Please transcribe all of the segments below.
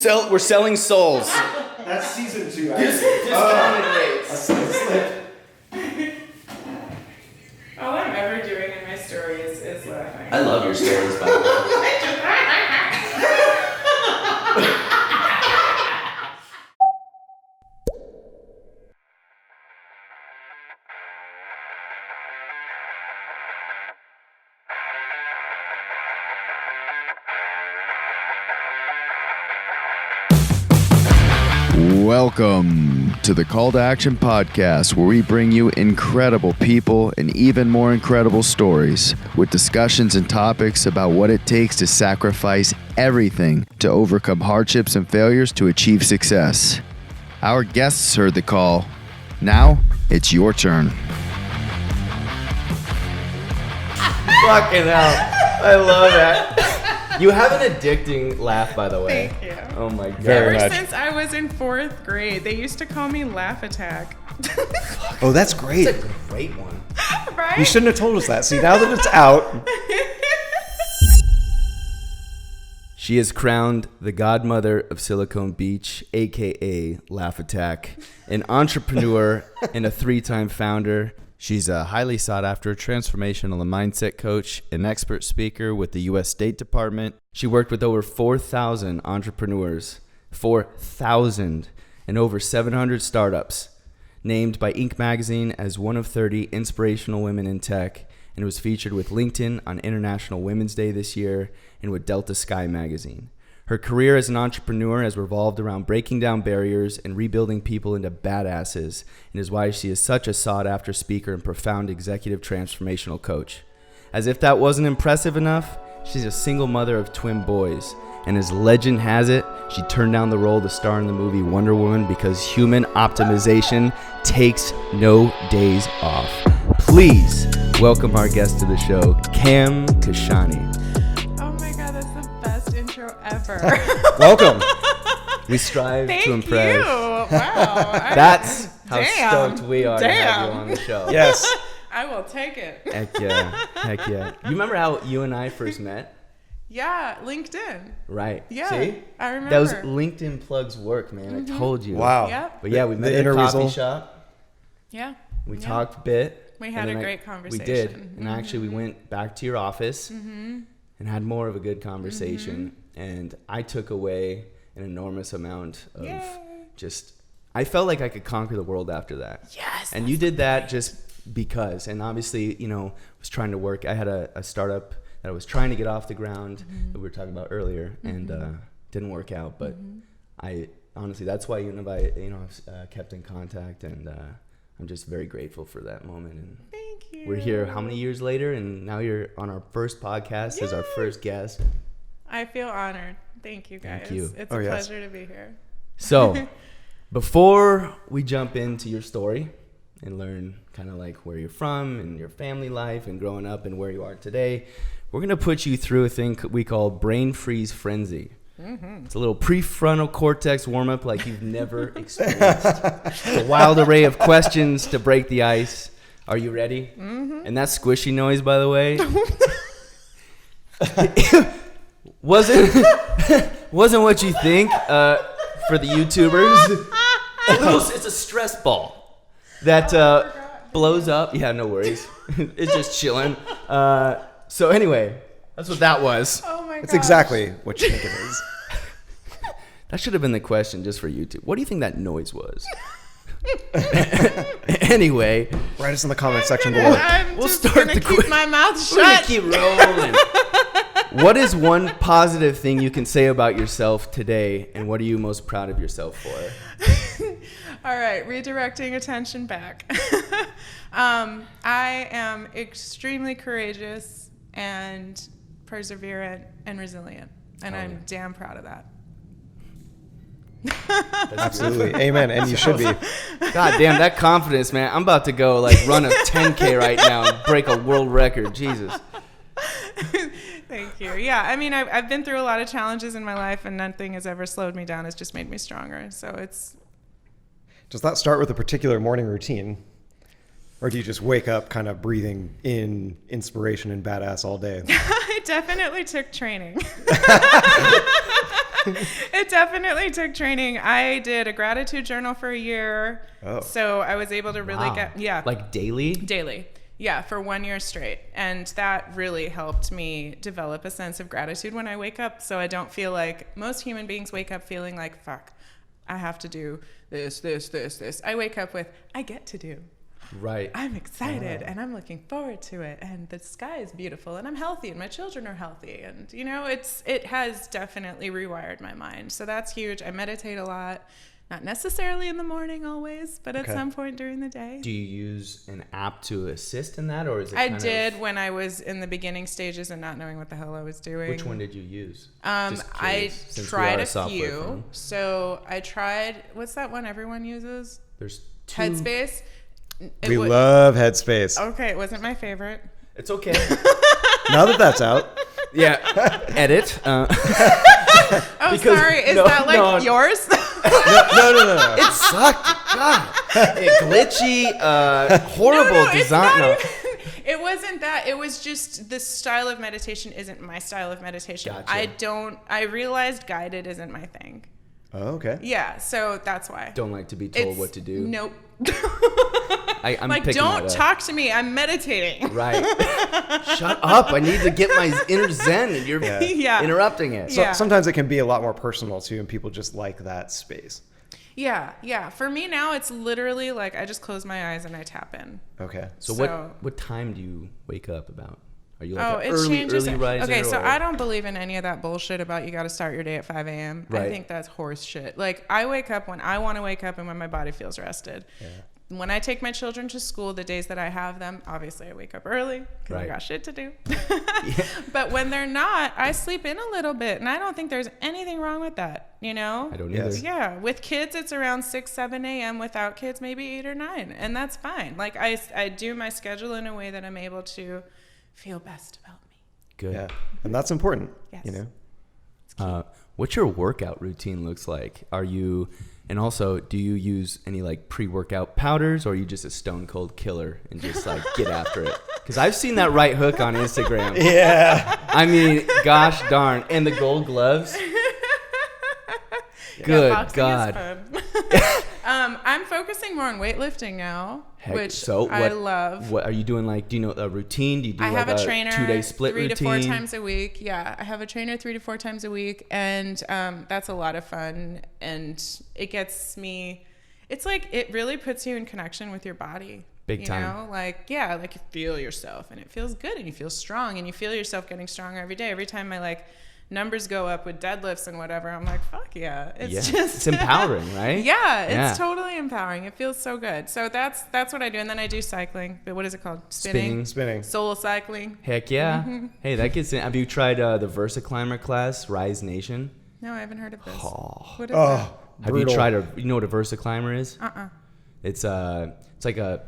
We're selling souls. That's season 2. Discounted rates. All I'm ever doing in my story is laughing. I love your stories, by the way. Welcome to the Call to Action podcast, where we bring you incredible people and even more incredible stories with discussions and topics about what it takes to sacrifice everything to overcome hardships and failures to achieve success. Our guests heard the call. Now it's your turn. Fucking hell. I love that. You have an addicting laugh, by the way. Thank you. Oh my god. Ever since I was in 4th grade, they used to call me Laugh Attack. Oh, that's great. That's a great one. Right? You shouldn't have told us that. See, now that it's out. She is crowned the Godmother of Silicon Beach, aka Laugh Attack, an entrepreneur and a 3-time founder. She's a highly sought-after transformational and mindset coach, an expert speaker with the U.S. State Department. She worked with over 4,000 entrepreneurs, 4,000, and over 700 startups. Named by Inc. magazine as one of 30 inspirational women in tech, and was featured with LinkedIn on International Women's Day this year and with Delta Sky magazine. Her career as an entrepreneur has revolved around breaking down barriers and rebuilding people into badasses, and is why she is such a sought-after speaker and profound executive transformational coach. As if that wasn't impressive enough, she's a single mother of twin boys, and as legend has it, she turned down the role to star in the movie Wonder Woman because human optimization takes no days off. Please welcome our guest to the show, Kashani. Ever. Welcome. We strive Thank to impress. you. Wow. That's how Damn. stoked we are to have you on the show. Yes. I will take it. Heck yeah. Heck yeah. You remember how you and I first met? Yeah, LinkedIn. Right. Yeah, See? I remember. That was LinkedIn plugs work, man. I told you. Wow. Yep. But yeah, we met The at a inner coffee weasel. shop. Yeah. We Yeah. talked a bit. We had and a then great conversation. We did. And actually we went back to your office and had more of a good conversation. And I took away an enormous amount of I felt like I could conquer the world after that. Yes. And you did that just because. And obviously, was trying to work. I had a startup that I was trying to get off the ground that we were talking about earlier, and didn't work out. But I honestly, that's why you and I, kept in contact, and I'm just very grateful for that moment. And Thank you. we're here how many years later, and now you're on our first podcast as our first guest. I feel honored. Thank you, guys. Thank you. It's a pleasure to be here. So, before we jump into your story and learn kind of like where you're from and your family life and growing up and where you are today, we're going to put you through a thing we call brain freeze frenzy. It's a little prefrontal cortex warm-up like you've never experienced. It's a wild array of questions to break the ice. Are you ready? And that squishy noise, by the way, wasn't what you think for the YouTubers. It's a stress ball that blows up. Yeah, no worries. It's just chilling. So anyway, that's what that was. Oh my god. It's exactly what you think it is. That should have been the question just for YouTube. What do you think that noise was? Anyway, Write us in the comment section below. I'm We'll just start gonna the keep my mouth we're gonna shut. keep rolling. What is one positive thing you can say about yourself today, and what are you most proud of yourself for? All right, redirecting attention back. I am extremely courageous and perseverant and resilient, and I'm damn proud of that. Absolutely. Amen. And you should be. God damn, that confidence, man. I'm about to go run a 10K right now and break a world record. Jesus. Thank you. Yeah, I mean, I've been through a lot of challenges in my life, and nothing has ever slowed me down. It's just made me stronger. So it's... Does that start with a particular morning routine? Or do you just wake up kind of breathing in inspiration and badass all day? I definitely took training. It definitely took training. I did a gratitude journal for a year. Oh. So I was able to really Wow. Like daily? daily. Yeah, for 1 year straight. And that really helped me develop a sense of gratitude when I wake up. So I don't feel like most human beings wake up feeling like, fuck, I have to do this. I wake up with, I get to do. Right. I'm excited and I'm looking forward to it. And the sky is beautiful and I'm healthy and my children are healthy. And, you know, it has definitely rewired my mind. So that's huge. I meditate a lot. Not necessarily in the morning always, but at some point during the day. Do you use an app to assist in that, or is it I did when I was in the beginning stages and not knowing what the hell I was doing. Which one did you use? I tried a few. So I tried, what's that one everyone uses? There's two. Headspace. We love Headspace. Okay, it wasn't my favorite. It's okay. Now that that's out. Yeah. Edit. Oh, Because- sorry. Is no, that like no. yours? No. It sucked. God. Glitchy, horrible No, it's design. not No. even- It wasn't that. It was just the style of meditation isn't my style of meditation. Gotcha. I realized guided isn't my thing. Oh, okay. Yeah, so that's why. Don't like to be told what to do. Nope. I'm like, picking don't that up. talk to me. I'm meditating. Right. Shut up. I need to get my inner zen and you're Yeah. interrupting it. So Yeah. sometimes it can be a lot more personal too, and people just like that space. Yeah. For me now, it's literally like I just close my eyes and I tap in. Okay. So what time do you wake up about? Are you like an it early changes. riser? Okay, so or- I don't believe in any of that bullshit about you got to start your day at 5 a.m. I Right. think that's horse shit. Like, I wake up when I want to wake up and when my body feels rested. Yeah. When I take my children to school, the days that I have them, obviously I wake up early because I Right. got shit to do. But when they're not, I sleep in a little bit, and I don't think there's anything wrong with that, you know? I don't Yes. either. Yeah, with kids, it's around 6, 7 a.m. Without kids, maybe 8 or 9, and that's fine. Like, I do my schedule in a way that I'm able to feel best about me. Good. Yeah. And that's important. Yes. You know? What's your workout routine looks like? And also, do you use any like pre-workout powders, or are you just a stone cold killer and just like get after it? Because I've seen that right hook on Instagram. Yeah. I mean, gosh darn. And the gold gloves. Good boxing God. is fun. I'm focusing more on weightlifting now, Heck, which so I love. What are you doing? Like, do you know a routine? Do you do I like have a trainer 2-day split 3 routine? to 4 times a week. Yeah, I have a trainer 3 to 4 times a week, and that's a lot of fun. And it gets me. It's like it really puts you in connection with your body. Big time. You know, like you feel yourself, and it feels good, and you feel strong, and you feel yourself getting stronger every day. Every time my numbers go up with deadlifts and whatever, I'm like, fuck yeah. It's empowering, right? Yeah, it's totally empowering. It feels so good. So that's what I do. And then I do cycling. But what is it called? Spinning. Solo cycling. Heck yeah. Hey, that gets in. Have you tried the Versa Climber class, Rise Nation? No, I haven't heard of this. Oh. What is that? Have Brutal. you tried you know what a Versa Climber is? Uh-uh. It's like a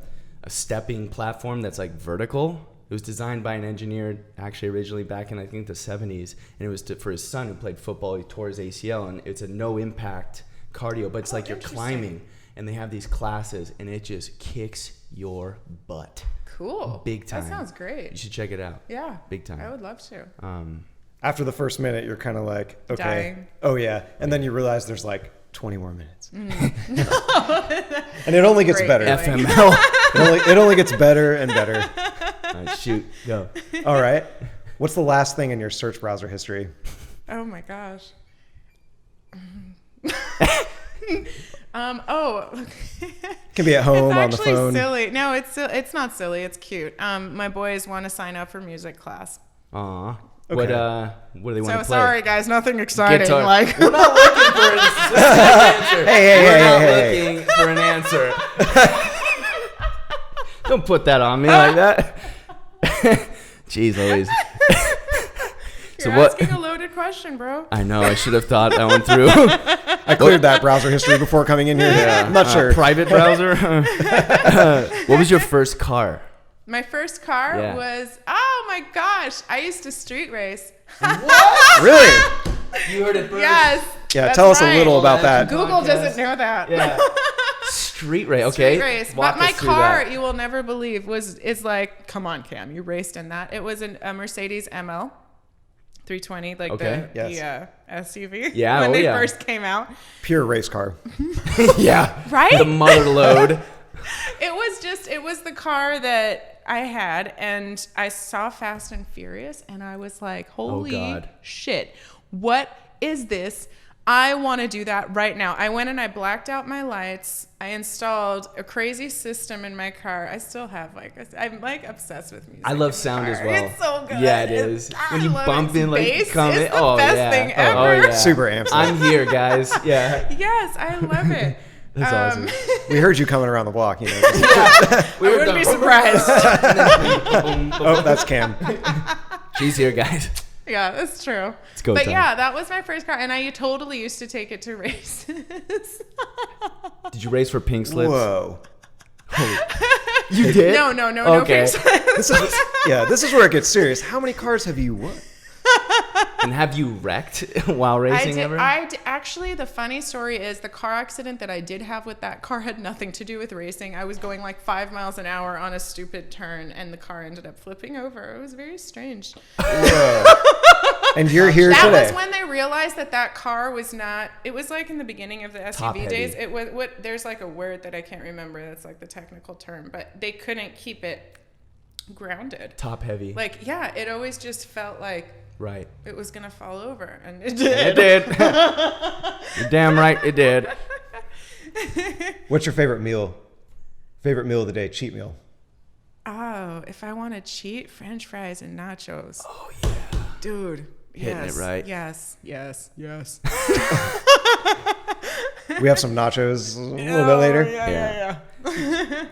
stepping platform that's like vertical. It was designed by an engineer actually originally back in I think the 70s, and it was for his son who played football. He tore his ACL, and it's a no impact cardio, but it's like you're climbing, and they have these classes, and it just kicks your butt. Cool. Big time. That sounds great. You should check it out. Yeah. Big time. I would love to. After the first minute, you're kind of like, okay. Dying. Oh, yeah. And then you realize there's like 20 more minutes. And it only gets Great better. feeling. FML. It only gets better and better. All right, shoot, go. All right. What's the last thing in your search browser history? Oh my gosh. Can be at home It's on the actually phone. silly. No, it's not silly. It's cute. My boys want to sign up for music class. Aw. Okay. What do they want So to play? sorry, guys. Nothing exciting. Guitar. Like We're not looking for an answer. We're not looking for an answer. Don't put that on me like that. Jeez Louise. you're what- asking a loaded question, bro. I know, I should have thought that one through. I cleared that browser history before coming in here. Yeah. I'm not sure. Private browser? What was your first car? My first car Yeah. was, oh my gosh, I used to street race. Really? You heard it first. Yes. Yeah, that's tell us a right. little about that. Google Podcast. doesn't know that. Yeah. Street race. Okay. Street race. Walk But my us through car, that. you will never believe, is like, come on, Cam, you raced in that. It was a Mercedes ML. 320, like Okay. the SUV. Yeah, when oh, they yeah. first came out. Pure race car. Yeah. Right? The mother load. It was the car that I had, and I saw Fast and Furious, and I was like, holy God. shit, what is this? I want to do that right now. I went and I blacked out my lights. I installed a crazy system in my car. I still have I'm like obsessed with music. I love sound as well. It's so good. Yeah, it is. When you bump in, like, bass come is in. the Oh, best yeah. thing Oh, ever. yeah. Super amped. I'm here, guys. Yeah. Yes, I love it. That's awesome. We heard you coming around the block. You know. I wouldn't be surprised. Oh, that's Cam. She's here, guys. Yeah, that's true. It's go But time. yeah, that was my first car, and I totally used to take it to races. Did you race for pink slips? Whoa. You did? No, Okay. pink slips. This is where it gets serious. How many cars have you won? And have you wrecked while racing ever? Actually, the funny story is the car accident that I did have with that car had nothing to do with racing. I was going like 5 miles an hour on a stupid turn, and the car ended up flipping over. It was very strange. Whoa. And you're here That today. was when they realized that car was not. It was like in the beginning of the Top SUV heavy. days. It was what there's like a word that I can't remember. That's like the technical term, but they couldn't keep it grounded. Top heavy. Like it always just felt like Right. it was gonna fall over, and it It did. did. You're damn right it did. What's your favorite meal? Favorite meal of the day? Cheat meal. Oh, if I want to cheat, French fries and nachos. Oh, yeah. Dude. Hitting it right. Yes. We have some nachos a little bit later. Yeah.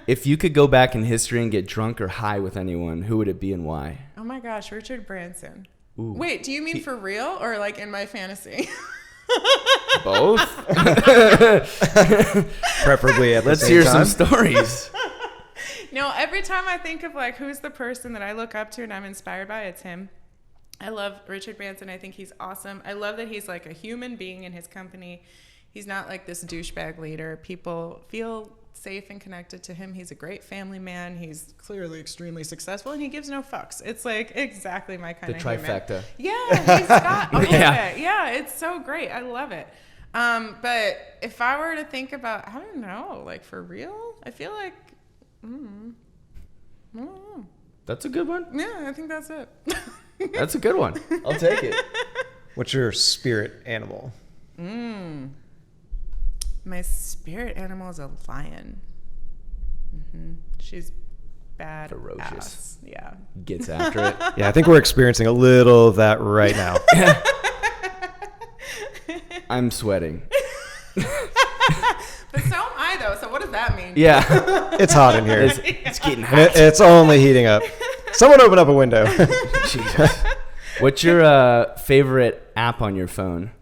If you could go back in history and get drunk or high with anyone, who would it be and why? Oh my gosh, Richard Branson. Ooh. Wait, do you mean for real or like in my fantasy? Both? Preferably at the Let's same hear time. some stories. No, every time I think of like who's the person that I look up to and I'm inspired by, it's him. I love Richard Branson. I think he's awesome. I love that he's like a human being in his company. He's not like this douchebag leader. People feel safe and connected to him. He's a great family man. He's clearly extremely successful, and he gives no fucks. It's like exactly my kind The of trifecta. human. Yeah, he's got all Yeah. of it. Yeah, it's so great. I love it. But if I were to think about, I don't know, like for real, I feel like, I don't know. That's a good one. Yeah, I think that's it. That's a good one. I'll take it. What's your spirit animal? My spirit animal is a lion. She's bad. Ferocious. Ass. Yeah. Gets after it. Yeah, I think we're experiencing a little of that right now. I'm sweating. But so am I, though. So what does that mean? Yeah. It's hot in here. It's getting And hot. it's only heating up. Someone open up a window. Jesus. What's your favorite app on your phone?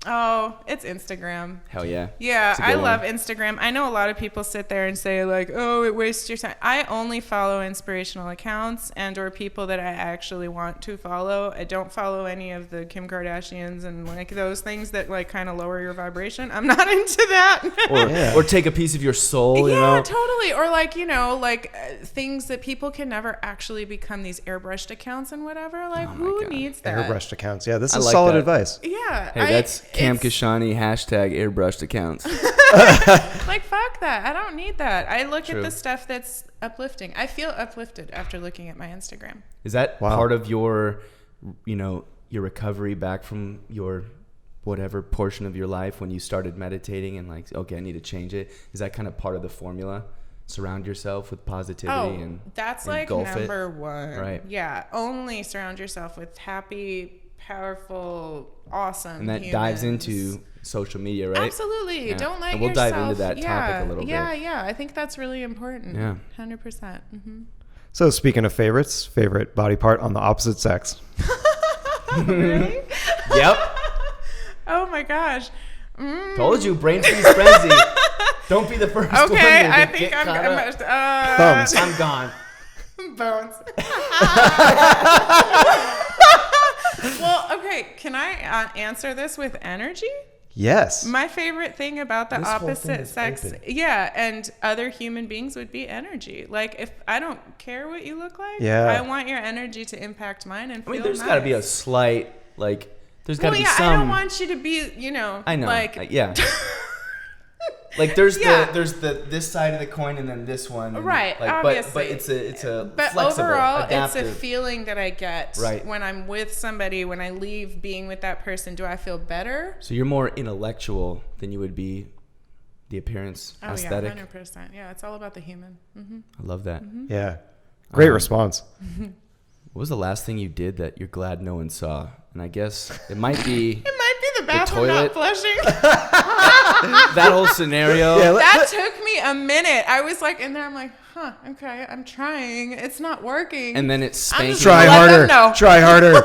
Oh, it's Instagram. Hell yeah. Yeah, It's a good I one. love Instagram. I know a lot of people sit there and say like, "Oh, it wastes your time." I only follow inspirational accounts and or people that I actually want to follow. I don't follow any of the Kim Kardashians and like those things that like kind of lower your vibration. I'm not into that. Or take a piece of your soul, you Yeah, know? totally. Or like, you know, like things that people can never actually become these airbrushed accounts and whatever. Like, who God. needs that? Airbrushed accounts. Yeah, this I is like solid that. advice. Yeah. Hey, that's Cam it's- Kashani hashtag airbrushed accounts. Like, fuck that. I don't need that. I look True. at the stuff that's uplifting. I feel uplifted after looking at my Instagram. Is that Wow. part of your, you know, your recovery back from your whatever portion of your life when you started meditating and like, okay, I need to change it? Is that kind of part of the formula? Surround yourself with positivity and that's and like engulf it? number one. Right. Yeah. Only surround yourself with happy, powerful, awesome And that humans. dives into social media, right? Absolutely. Yeah. Don't let And we'll yourself... dive into that topic a little bit. Yeah. I think that's really important. Yeah. 100%. Mm-hmm. So speaking of favorites, favorite body part on the opposite sex. Really? Yep. Oh my gosh. Told you, brain freeze frenzy. Don't be the first one to Okay, I get think I'm caught up. Thumbs. I'm gone. Bones. Well, okay. Can I answer this with energy? Yes. My favorite thing about the This whole thing opposite is sex, open. and other human beings would be energy. Like, if I don't care what you look like, Yeah. I want your energy to impact mine and I feel mean, there's nice. got to be a slight, like, there's got to Well, be yeah, some. I don't want you to be, I know. like, Yeah. Like there's Yeah. this side of the coin and then this one. And right, like, obviously. But it's a But flexible, overall, adaptive. it's a feeling that I get Right. when I'm with somebody. When I leave being with that person, do I feel better? So you're more intellectual than you would be the appearance, Oh aesthetic. yeah, 100%. Yeah, it's all about the human. Mm-hmm. I love that. Yeah. Great response. What was the last thing you did that you're glad no one saw? And I guess it might be It might be the bathroom toilet. not flushing. that whole scenario. Yeah, That took me a minute. I was like in there. I'm like, okay, I'm trying. It's not working. And then it's spanking. just Try Let harder. them know. Try harder.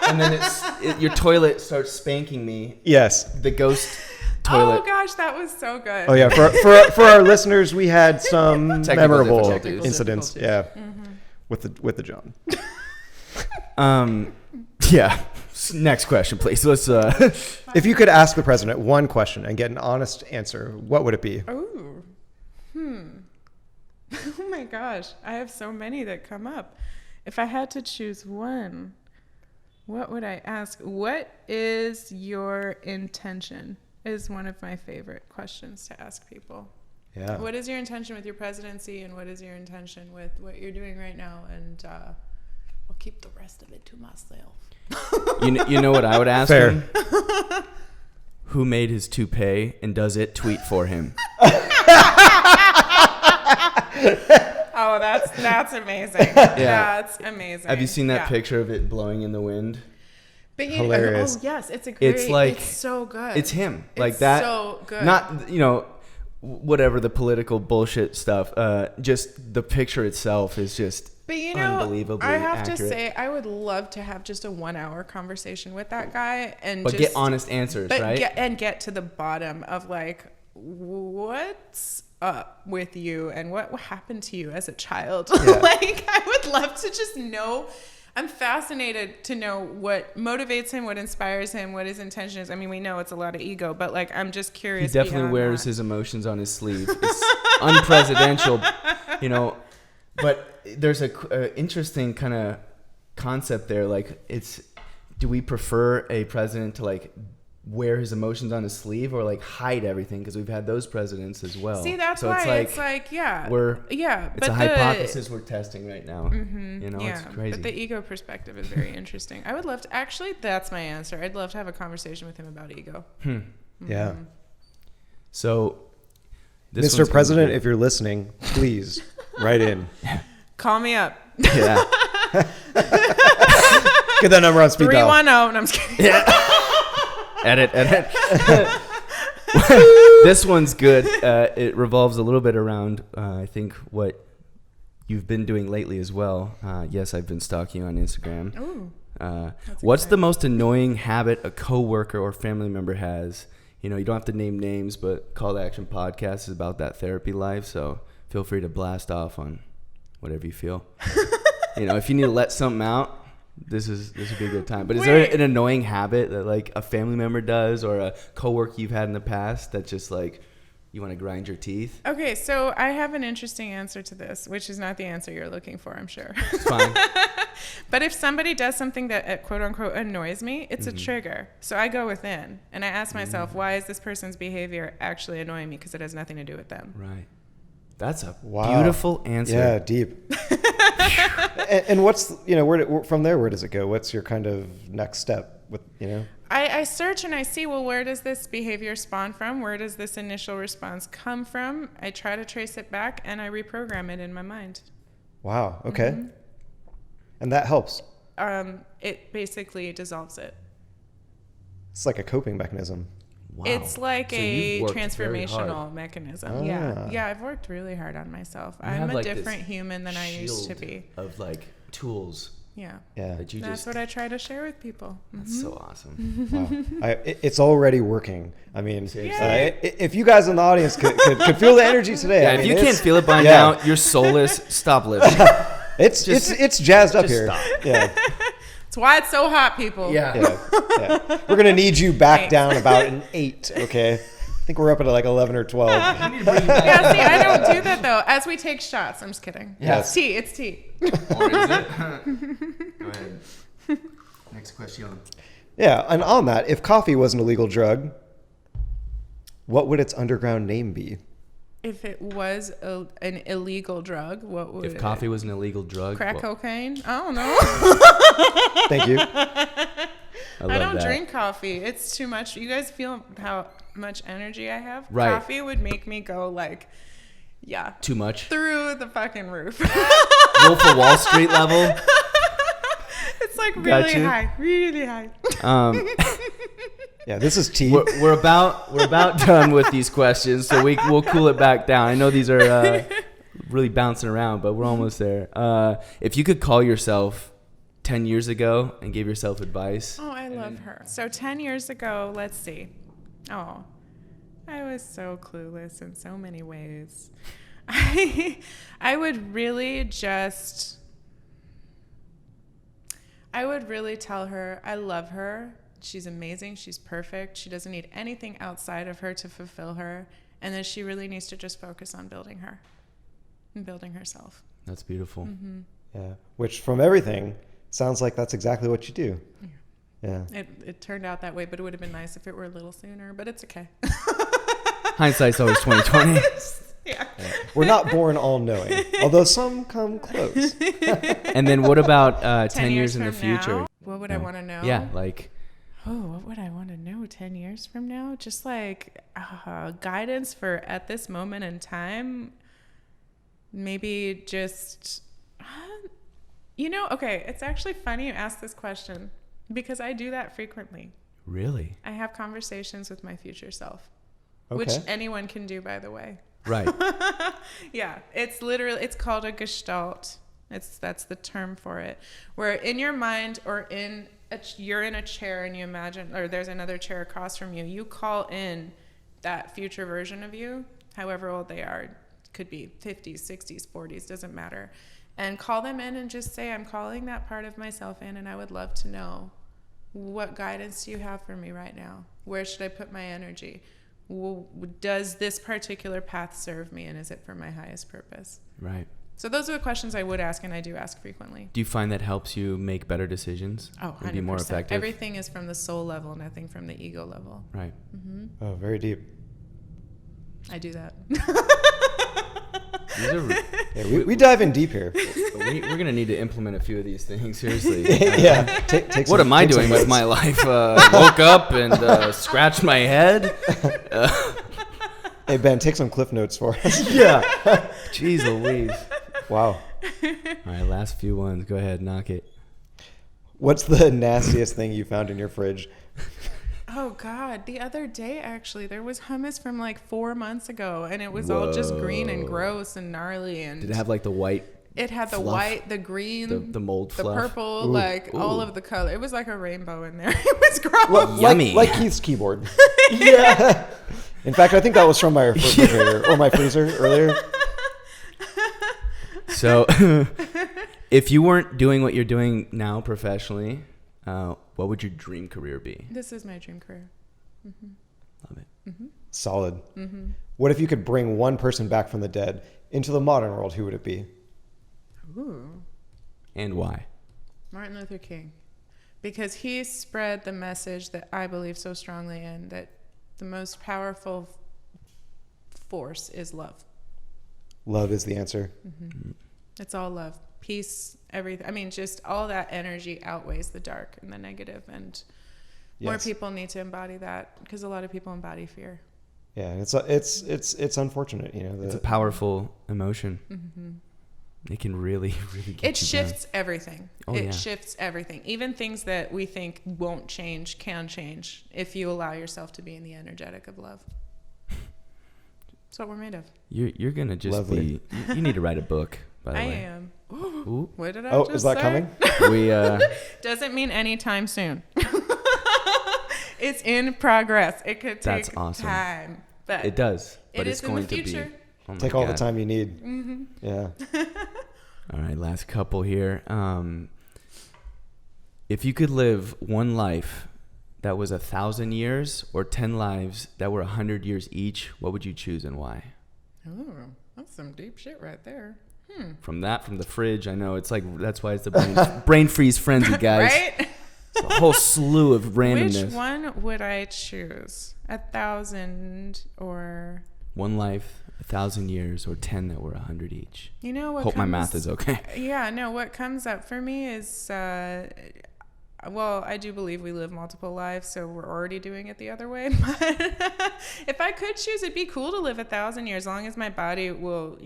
And then your toilet starts spanking me. Yes. The ghost toilet. Oh gosh, that was so good. Oh yeah. For our listeners, we had some Technical memorable difficulties. incidents. Yeah. Mm-hmm. With the John. Yeah. Next question, please. Let's. If you could ask the president one question and get an honest answer, what would it be? Ooh. Oh my gosh, I have so many that come up. If I had to choose one, what would I ask? What is your intention? Is one of my favorite questions to ask people. Yeah. What is your intention with your presidency, and what is your intention with what you're doing right now? And I'll keep the rest of it to myself. you know what I would ask Fair. him? Who made his toupee and does it tweet for him? Oh, that's amazing. That's amazing. Have you seen that Yeah. picture of it blowing in the wind? But Hilarious. Oh yes, it's a great. It's like it's so good. It's him, It's like that. so good. Not whatever the political bullshit stuff. Just the picture itself is just But unbelievably I have accurate. to say, I would love to have just a 1 hour conversation with that guy and But just get honest answers, right? Get to the bottom of like what's up with you and what happened to you as a child. Like I would love to just know. I'm fascinated to know what motivates him, what inspires him, what his intention is. I mean, we know it's a lot of ego, but like I'm just He curious. definitely beyond wears that. his emotions on his sleeve. It's unpresidential, But there's a interesting kind of concept there. Like, do we prefer a president to like wear his emotions on his sleeve or like hide everything? Because we've had those presidents as well. See, that's so why it's like yeah, it's but a hypothesis we're testing right now. Yeah, It's crazy. but the ego perspective is very interesting. I would love to actually. That's my answer. I'd love to have a conversation with him about ego. Yeah. So, this Mr. one's President, gonna if you're listening, please write in. Call me up. yeah. Get that number on speed dial. 310. No, I'm just kidding. Edit. This one's good. It revolves a little bit around, I think, what you've been doing lately as well. Yes, I've been stalking you on Instagram. Ooh, What's the most annoying habit a coworker or family member has? You don't have to name names, but Call to Action Podcast is about that therapy life, so feel free to blast off on whatever you feel. If you need to let something out, this would be a good time. But is there an annoying habit that like a family member does or a coworker you've had in the past that just like you want to grind your teeth? Okay, so I have an interesting answer to this, which is not the answer you're looking for, I'm sure. It's fine. But if somebody does something that quote unquote annoys me, it's a trigger. So I go within and I ask myself, why is this person's behavior actually annoying me? Because it has nothing to do with them. Right. That's a Wow. beautiful answer. Yeah, deep. and what's from there? Where does it go? What's your kind of next step with I search and I see, well, where does this behavior spawn from? Where does this initial response come from? I try to trace it back and I reprogram it in my mind. Wow. Okay. And that helps. It basically dissolves it. It's like a coping mechanism. Wow. It's like So a you've worked very transformational hard. mechanism. Ah. Yeah, I've worked really hard on myself. You I'm have, a like, this different human than I used to shield be. of like tools Yeah. Yeah. that you That's just. what I try to share with people. That's so awesome. Wow. It's already working. I mean, Seriously. if you guys in the audience could feel the energy today, Yeah, I if mean, you it's- can't feel it by yeah. now, you're soulless. Stop living. it's jazzed up just here. stop. Yeah. It's That's why it's so hot, people. Yeah. We're gonna need you back down about an 8. Okay. I think we're up at like 11 or 12. Yeah, see, I don't do that though. As we take shots, I'm just kidding. Yes. It's tea. Or is it? Go ahead. Next question. Yeah, and on that, if coffee was an illegal drug, what would its underground name be? If it was an illegal drug, what would If coffee was an illegal drug, crack well, cocaine? I don't know. Thank you. I don't drink coffee. It's too much. You guys feel how much energy I have? Right. Coffee would make me go like, yeah. Too much? Through the fucking roof. Wolf of Wall Street level? It's like Gotcha. really high. Yeah, this is tea. We're about done with these questions, so we'll cool it back down. I know these are really bouncing around, but we're almost there. If you could call yourself 10 years ago and give yourself advice. Oh, I love her. So 10 years ago, let's see. Oh, I was so clueless in so many ways. I would really tell her I love her. She's amazing. She's perfect. She doesn't need anything outside of her to fulfill her. And that she really needs to just focus on building her and building herself. That's beautiful. Mm-hmm. Yeah, which from everything sounds like that's exactly what you do. Yeah. It turned out that way, but it would have been nice if it were a little sooner, but it's okay. Hindsight's always 20/20. Yeah. We're not born all knowing, although some come close. And then what about 10 years in the from future? now, what would I want to know? Yeah, like... Oh, what would I want to know 10 years from now? Just like guidance for at this moment in time. Maybe just, okay, it's actually funny you ask this question because I do that frequently. Really? I have conversations with my future self, Okay. which anyone can do, by the way. Right. Yeah, it's called a gestalt. That's the term for it. Where in your mind or you're in a chair and you imagine, or there's another chair across from you, you call in that future version of you, however old they are, could be 50s, 60s, 40s, doesn't matter, and call them in and just say, I'm calling that part of myself in, and I would love to know, what guidance do you have for me right now? Where should I put my energy? Does this particular path serve me, and is it for my highest purpose? Right. So those are the questions I would ask, and I do ask frequently. Do you find that helps you make better decisions? Oh, 100%. And be more effective? Everything is from the soul level, nothing from the ego level. Right. Mm-hmm. Oh, very deep. I do that. Yeah, we dive in deep here. We're going to need to implement a few of these things, seriously. Yeah. Take What am I doing with my life? Woke up and scratched my head? Hey, Ben, take some cliff notes for us. Yeah. Jeez Louise. Wow. All right, last few ones. Go ahead, knock it. What's the nastiest thing you found in your fridge? Oh, God. The other day, actually, there was hummus from like 4 months ago, and it was all just green and gross and gnarly. And Did it have like the white? It had the fluff? white, the green, The mold the fluff? purple, Ooh. all of the color. It was like a rainbow in there. It was gross. Yummy. Like Keith's keyboard. Yeah. In fact, I think that was from my refrigerator or my freezer earlier. So, if you weren't doing what you're doing now professionally, what would your dream career be? This is my dream career. Mm-hmm. Love it. Mm-hmm. Solid. Mm-hmm. What if you could bring one person back from the dead into the modern world? Who would it be? Ooh. And why? Martin Luther King. Because he spread the message that I believe so strongly in, that the most powerful force is love. Love is the answer. Mm-hmm. It's all love. Peace, everything. I mean, just all that energy outweighs the dark and the negative, and more people need to embody that, because a lot of people embody fear. Yeah, it's unfortunate, It's a powerful emotion. Mm-hmm. It can really get It you shifts everything. Oh, It yeah. shifts everything. Even things that we think won't change can change if you allow yourself to be in the energetic of love. That's what we're made of. You're gonna just Lovely. be. You need to write a book. By the I way. am. Ooh. What did I Oh, just is that say? coming? We Doesn't mean anytime soon. It's in progress. It could take That's awesome. time. But it does. But it it's is in going the to be. future. Oh my Take all the God. time you need. Mm-hmm. Yeah. All right, last couple here. If you could live one life that was 1,000 years or 10 lives that were 100 years each, what would you choose and why? Oh, that's some deep shit right there. From the fridge, I know. It's like, that's why it's the brain freeze frenzy, guys. Right? It's a whole slew of randomness. Which one would I choose? 1,000 or... One life, 1,000 years, or 10 that were 100 each. You know what? Hope my math is okay. Yeah, no, what comes up for me is, well, I do believe we live multiple lives, so we're already doing it the other way. But if I could choose, it'd be cool to live 1,000 years, as long as my body will,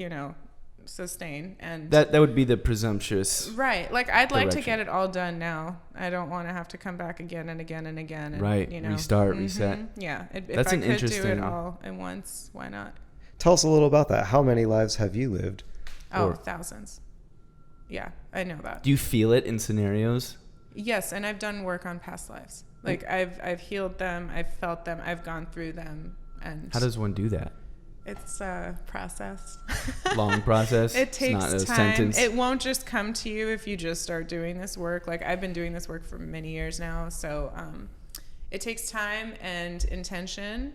sustain. And That would be the presumptuous. right. Like, I'd like to direction. get it all done now. I don't want to have to come back again and again and again. And, Right. Restart, reset. Yeah. If That's I an could do interesting- it all at once, why not? Tell us a little about that. How many lives have you lived? Oh, Or- thousands. Yeah, I know that. Do you feel it in scenarios? Yes, and I've done work on past lives. Like I've healed them, I've felt them, I've gone through them, and How does one do that? it's a process. Long process? It takes it's not a time. sentence. It won't just come to you if you just start doing this work. Like, I've been doing this work for many years now, so it takes time and intention,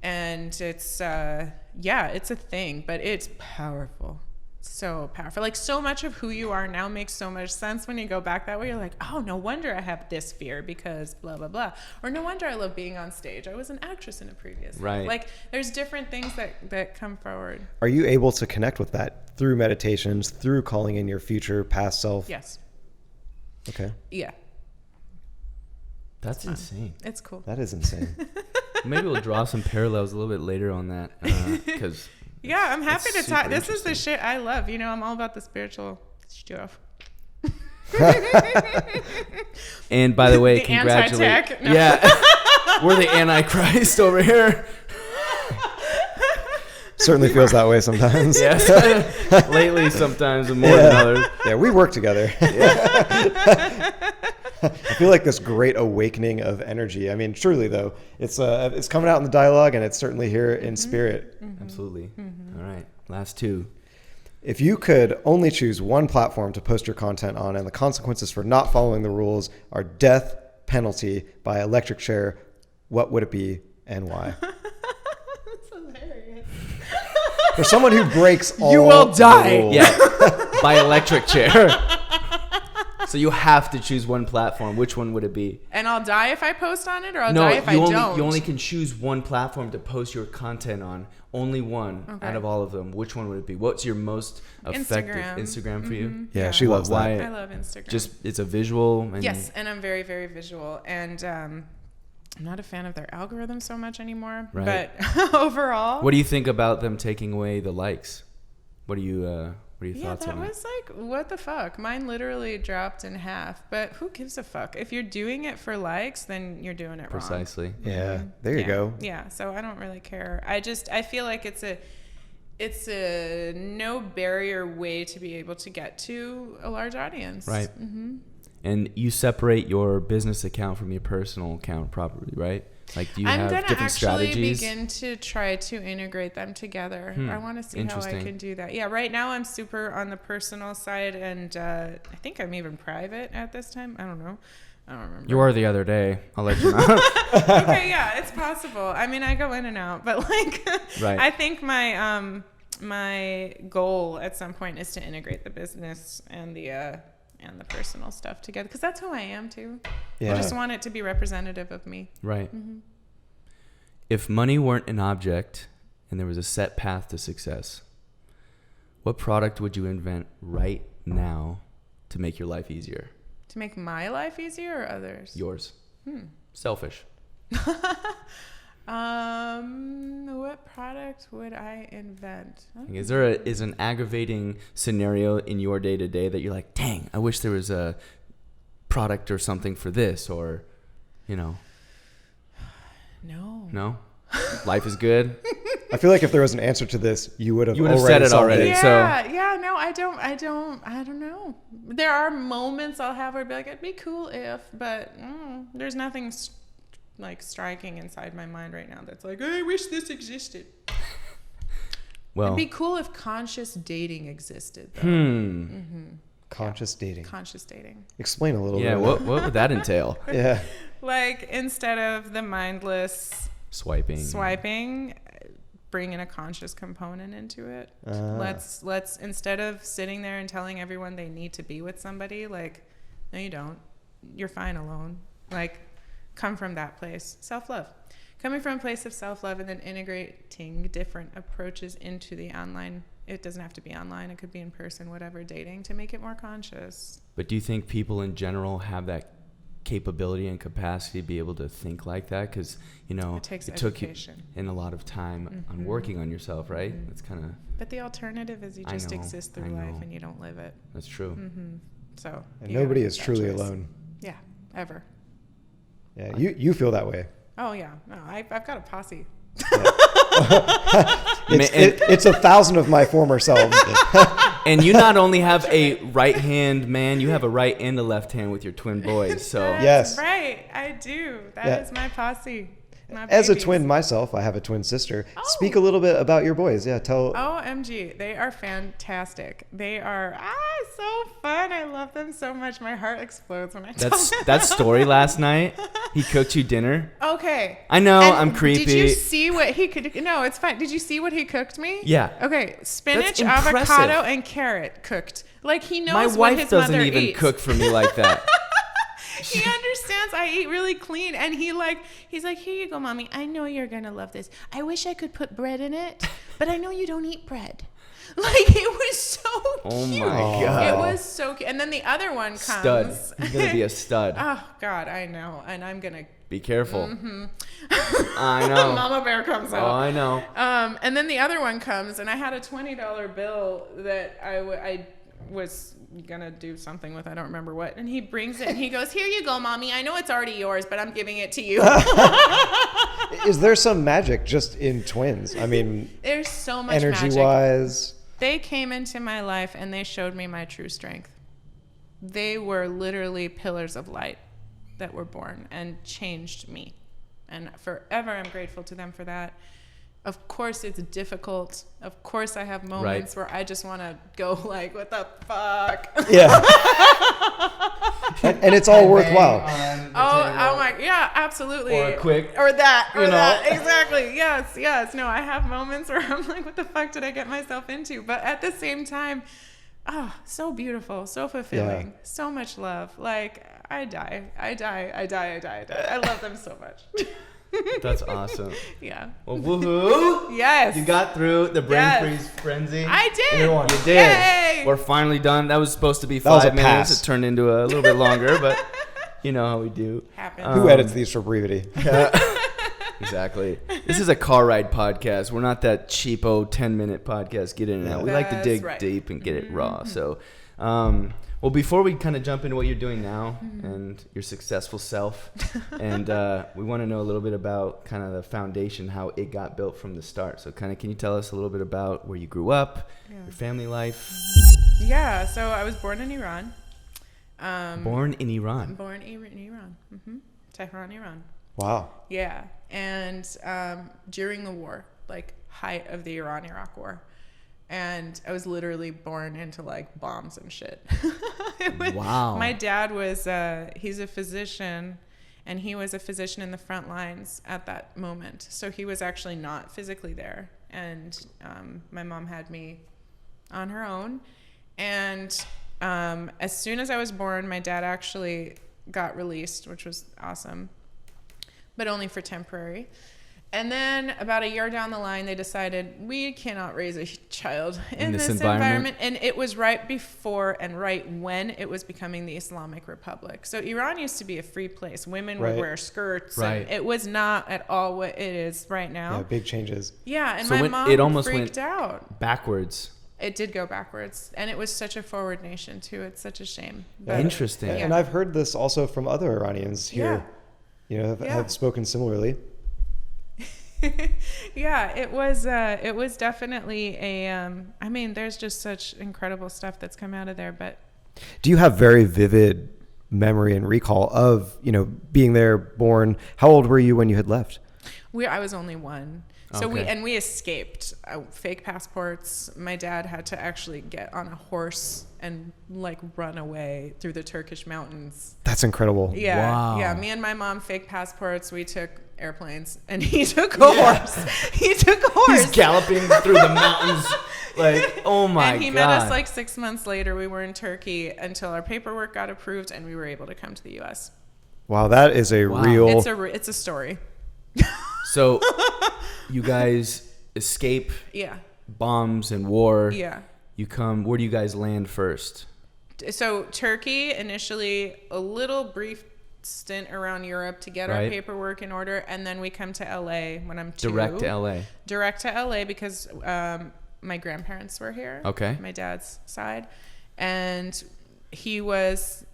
and it's it's a thing, but it's powerful. So powerful. Like, so much of who you are now makes so much sense when you go back that way. You're like, oh, no wonder I have this fear because blah, blah, blah. Or no wonder I love being on stage. I was an actress in a previous life. Right. Like, there's different things that come forward. Are you able to connect with that through meditations, through calling in your future past self? Yes. Okay. Yeah. That's insane. It's cool. That is insane. Maybe we'll draw some parallels a little bit later on that, because Yeah, I'm happy That's to talk. super This is the interesting. shit I love. I'm all about the spiritual stuff. and by the way, The congratulations. anti-tech. No. Yeah, we're the Antichrist over here. Certainly feels that way sometimes. Yes, lately sometimes more than others. Yeah, we work together. I feel like this great awakening of energy. I mean, truly though, it's coming out in the dialogue, and it's certainly here in spirit. Absolutely. All right, last two. If you could only choose one platform to post your content on, and the consequences for not following the rules are death penalty by electric chair, what would it be and why? That's hilarious. For someone who breaks all You will the die. rules. Yeah, by electric chair. So you have to choose one platform. Which one would it be? And I'll die if I post on it, or I'll die if I don't. You only can choose one platform to post your content on. Only one out of all of them. Which one would it be? What's your most effective Instagram for you? Yeah, she loves Why? that. I love Instagram. Just it's a visual. And yes, and I'm very, very visual, and I'm not a fan of their algorithm so much anymore. Right. But overall, What do you think about them taking away the likes? What are your thoughts that on that? was like, what the fuck? Mine literally dropped in half. But who gives a fuck? If you're doing it for likes, then you're doing it wrong. Precisely. Yeah, there you go. Yeah, so I don't really care. I feel like it's a no barrier way to be able to get to a large audience. Right. And you separate your business account from your personal account properly, right? Like, do you I'm have gonna different actually strategies? begin to try to integrate them together. I want to see how I Interesting. can do that. Yeah, right now I'm super on the personal side, and I think I'm even private at this time. I don't know. I don't remember. You were the other day. I'll let you know. Okay, yeah, it's possible. I mean, I go in and out, but like, Right. I think my goal at some point is to integrate the business and the personal stuff together, because that's who I am too. Yeah. I just want it to be representative of me. Right. If money weren't an object and there was a set path to success, what product would you invent right now to make your life easier? To make my life easier, or others? Yours. Selfish. What product would I invent? Is an aggravating scenario in your day to day that you're like, dang, I wish there was a product or something for this, or, No. no? Life is good. I feel like if there was an answer to this, you would have said it solved already. Yeah, no, I don't know. There are moments I'll have where I'd be like, it'd be cool if, but there's nothing like striking inside my mind right now that's like, I wish this existed. Well, It'd be cool if conscious dating existed, though. Conscious dating. Conscious dating. Explain a little Yeah, bit. what would that entail? Yeah. Like, instead of the mindless swiping, bring in a conscious component into it. Let's instead of sitting there and telling everyone they need to be with somebody, like, no, you don't. You're fine alone. Like, come from that place. Self-love. Coming from a place of self-love and then integrating different approaches into the online. It doesn't have to be online. It could be in person, whatever, dating, to make it more conscious. But do you think people in general have that capability and capacity to be able to think like that? Because, it takes education. Took you in a lot of time on working on yourself, right? That's kind of... But the alternative is you just exist through life and you don't live it. That's true. So And nobody is truly alone. Yeah, ever. Yeah, you feel that way. Oh, yeah. No, I've got a posse. It's 1,000 of my former selves. And you not only have a right hand man, you have a right and a left hand with your twin boys. So Yes. Right, I do. That is my posse. My As a babies. twin myself, I have a twin sister. Speak a little bit about your boys. Yeah, tell. OMG, they are fantastic. They are so fun. I love them so much. My heart explodes when I tell them. that story last night. He cooked you dinner. Okay. I know, And I'm creepy. Did you see what he could? No, it's fine. Did you see what he cooked me? Yeah. Okay, spinach, That's impressive. avocado, and carrot cooked. Like, he knows My what wife his doesn't mother even eats. cook for me like that. He understands I eat really clean, and he's like, here you go, mommy. I know you're gonna love this. I wish I could put bread in it, but I know you don't eat bread. Like, it was so Oh cute. my God. It was so cute. And then the other one comes. Stud. He's gonna be a stud. Oh God, I know, and I'm gonna. Be careful. I know. Mama Bear comes out. Oh, I know. And then the other one comes, and I had a $20 bill that I was gonna do something with. I don't remember what. And he brings it, and he goes, "Here you go, mommy. I know it's already yours, but I'm giving it to you." Is there some magic just in twins? I mean, There's so much magic. energy-wise. They came into my life, and they showed me my true strength. They were literally pillars of light that were born and changed me. And forever I'm grateful to them for that. Of course it's difficult. Of course I have moments where I just want to go like, what the fuck? Yeah. and it's all worthwhile. Oh my, yeah, absolutely. Or a quick, or that, you know. that, exactly. Yes. No, I have moments where I'm like, what the fuck did I get myself into? But at the same time, so beautiful, so fulfilling, so much love. Like, I die. I love them so much. That's awesome. Yeah. Well, woohoo! Yes. You got through the brain Yes. freeze frenzy. I did. You did. Yay. We're finally done. That was supposed to be That was 5 a minutes. pass. It turned into a little bit longer, but you know how we do. Happens. Who edits these for brevity? Exactly. This is a car ride podcast. We're not that cheapo 10-minute podcast. Get in and out. We like to That's dig right. deep and get it raw. So, well, before we kind of jump into what you're doing now and your successful self, and we want to know a little bit about kind of the foundation, how it got built from the start. So kind of, can you tell us a little bit about where you grew up, your family life? Yeah, so I was born in Iran. Born in Iran. Born in Iran. Tehran, Iran. Wow. Yeah, and during the war, like height of the Iran-Iraq war. And I was literally born into like bombs and shit. Wow. My dad was, he's a physician, and he was a physician in the front lines at that moment. So he was actually not physically there. And my mom had me on her own. And as soon as I was born, my dad actually got released, which was awesome, but only for temporary. And then about a year down the line, they decided we cannot raise a child in this environment. And it was right before and right when it was becoming the Islamic Republic. So Iran used to be a free place. Women would wear skirts. Right. And it was not at all what it is right now. Yeah, big changes. Yeah, and So my when mom it almost freaked went out. backwards. It did go backwards. And it was such a forward nation, too. It's such a shame. But Interesting. And I've heard this also from other Iranians here. You know, have spoken similarly. Yeah, it was definitely a I mean, there's just such incredible stuff that's come out of there. But Do you have very vivid memory and recall of, you know, being there, born? How old were you when you had left? I was only one. So Okay. we escaped fake passports. My dad had to actually get on a horse and like run away through the Turkish mountains. That's incredible. Yeah. Wow. Yeah. Me and my mom, fake passports. We took airplanes and he took a horse. He took a horse. He's galloping through the mountains. Like, oh my God. And he met us like 6 months later. We were in Turkey until our paperwork got approved and we were able to come to the U.S. Wow, that is a Wow. real. It's a story. So you guys escape Yeah. bombs and war. Yeah. You come, where do you guys land first? So Turkey initially, a little brief stint around Europe to get our Right. paperwork in order, and then we come to LA when I'm 2. Direct to LA. Direct to LA because my grandparents were here. Okay. My dad's side, and he was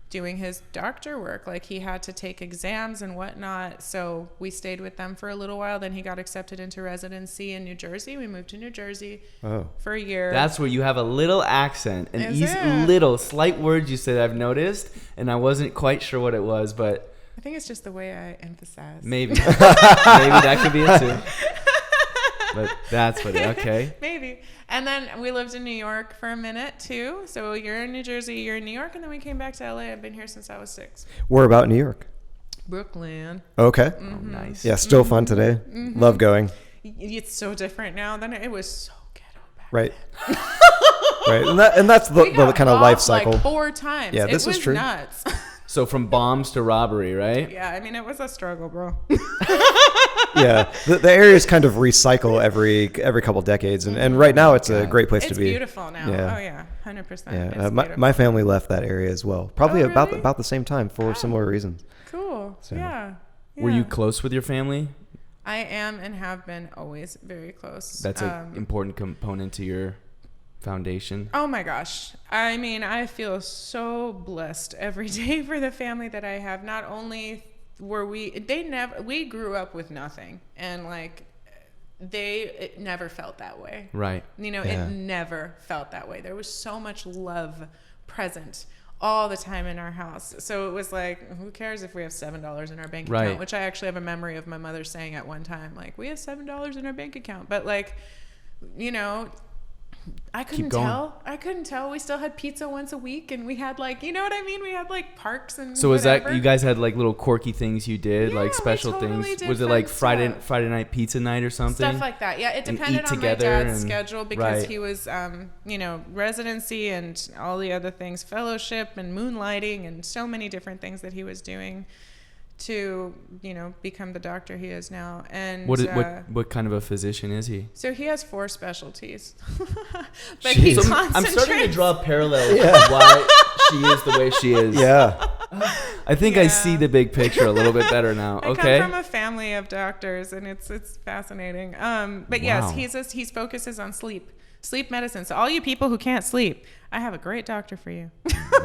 doing his doctor work. Like he had to take exams and whatnot. So we stayed with them for a little while. Then he got accepted into residency in New Jersey. We moved to New Jersey for a year. That's where you have a little accent and Is these it? little slight words you said I've noticed, and I wasn't quite sure what it was, but I think it's just the way I emphasize. maybe that could be it too. But that's what okay. Maybe. And then we lived in New York for a minute too. So you're in New Jersey, you're in New York, and then we came back to LA. I've been here since I was 6. Where about New York? Brooklyn. Okay. Oh, nice. Yeah, still fun today. Love going. It's so different now than it was. So ghetto back Right. Right. And that's the We got kind of life robbed, cycle. like 4 times. Yeah, this it was is true. nuts. So from bombs to robbery, right? Yeah, I mean, it was a struggle, bro. Yeah. The areas kind of recycle every couple decades. And right now it's a great place It's to be. beautiful now. Yeah. Oh, yeah. 100%. Yeah. It's beautiful. My family left that area as well. Probably Oh, about really? the same time for similar reasons. Cool. So- Yeah. Were you Yeah. close with your family? I am and have been always very close. That's an important component to your foundation. Oh my gosh. I mean, I feel so blessed every day for the family that I have. Not only were we grew up with nothing, and like it never felt that way. Right. You know, Yeah. it never felt that way. There was so much love present all the time in our house. So it was like, who cares if we have $7 in our bank Right. account? Which I actually have a memory of my mother saying at one time, like, we have $7 in our bank account. But like, you know, I couldn't going. tell. I couldn't tell. We still had pizza once a week, and we had like, you know what I mean? We had like parks and So was whatever. that you guys had like little quirky things you did, Yeah, like we special totally things? did Was it fun like Friday stuff. night pizza night or something? Stuff like that. Yeah, it And depended eat on my together dad's and- schedule because right. he was, you know, residency and all the other things, fellowship and moonlighting and so many different things that he was doing to, you know, become the doctor he is now. And What kind of a physician is he? so he has 4 specialties. But Jeez. he So I'm starting to concentrates. draw parallels to why she is the way she is. Yeah. I think I Yeah. see the big picture a little bit better now. I Okay. come from a family of doctors, and it's fascinating. But yes, Wow. he focuses on sleep medicine. So all you people who can't sleep, I have a great doctor for you.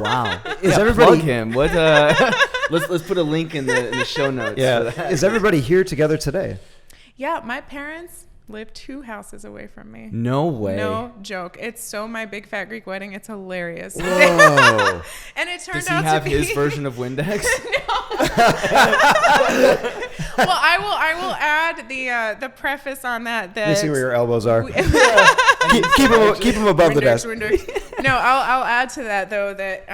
Wow. Is Yeah, everybody- plug him? What? Let's put a link in the show notes. Yeah. for that. Is everybody here together today? Yeah, my parents live 2 houses away from me. No way. No joke. It's so my big fat Greek wedding. It's hilarious. Whoa. And it turned Does he out have to be his version of Windex? Well, I will add the preface on that. Let me see where your elbows are. We- keep them above the desk. No, I'll add to that though that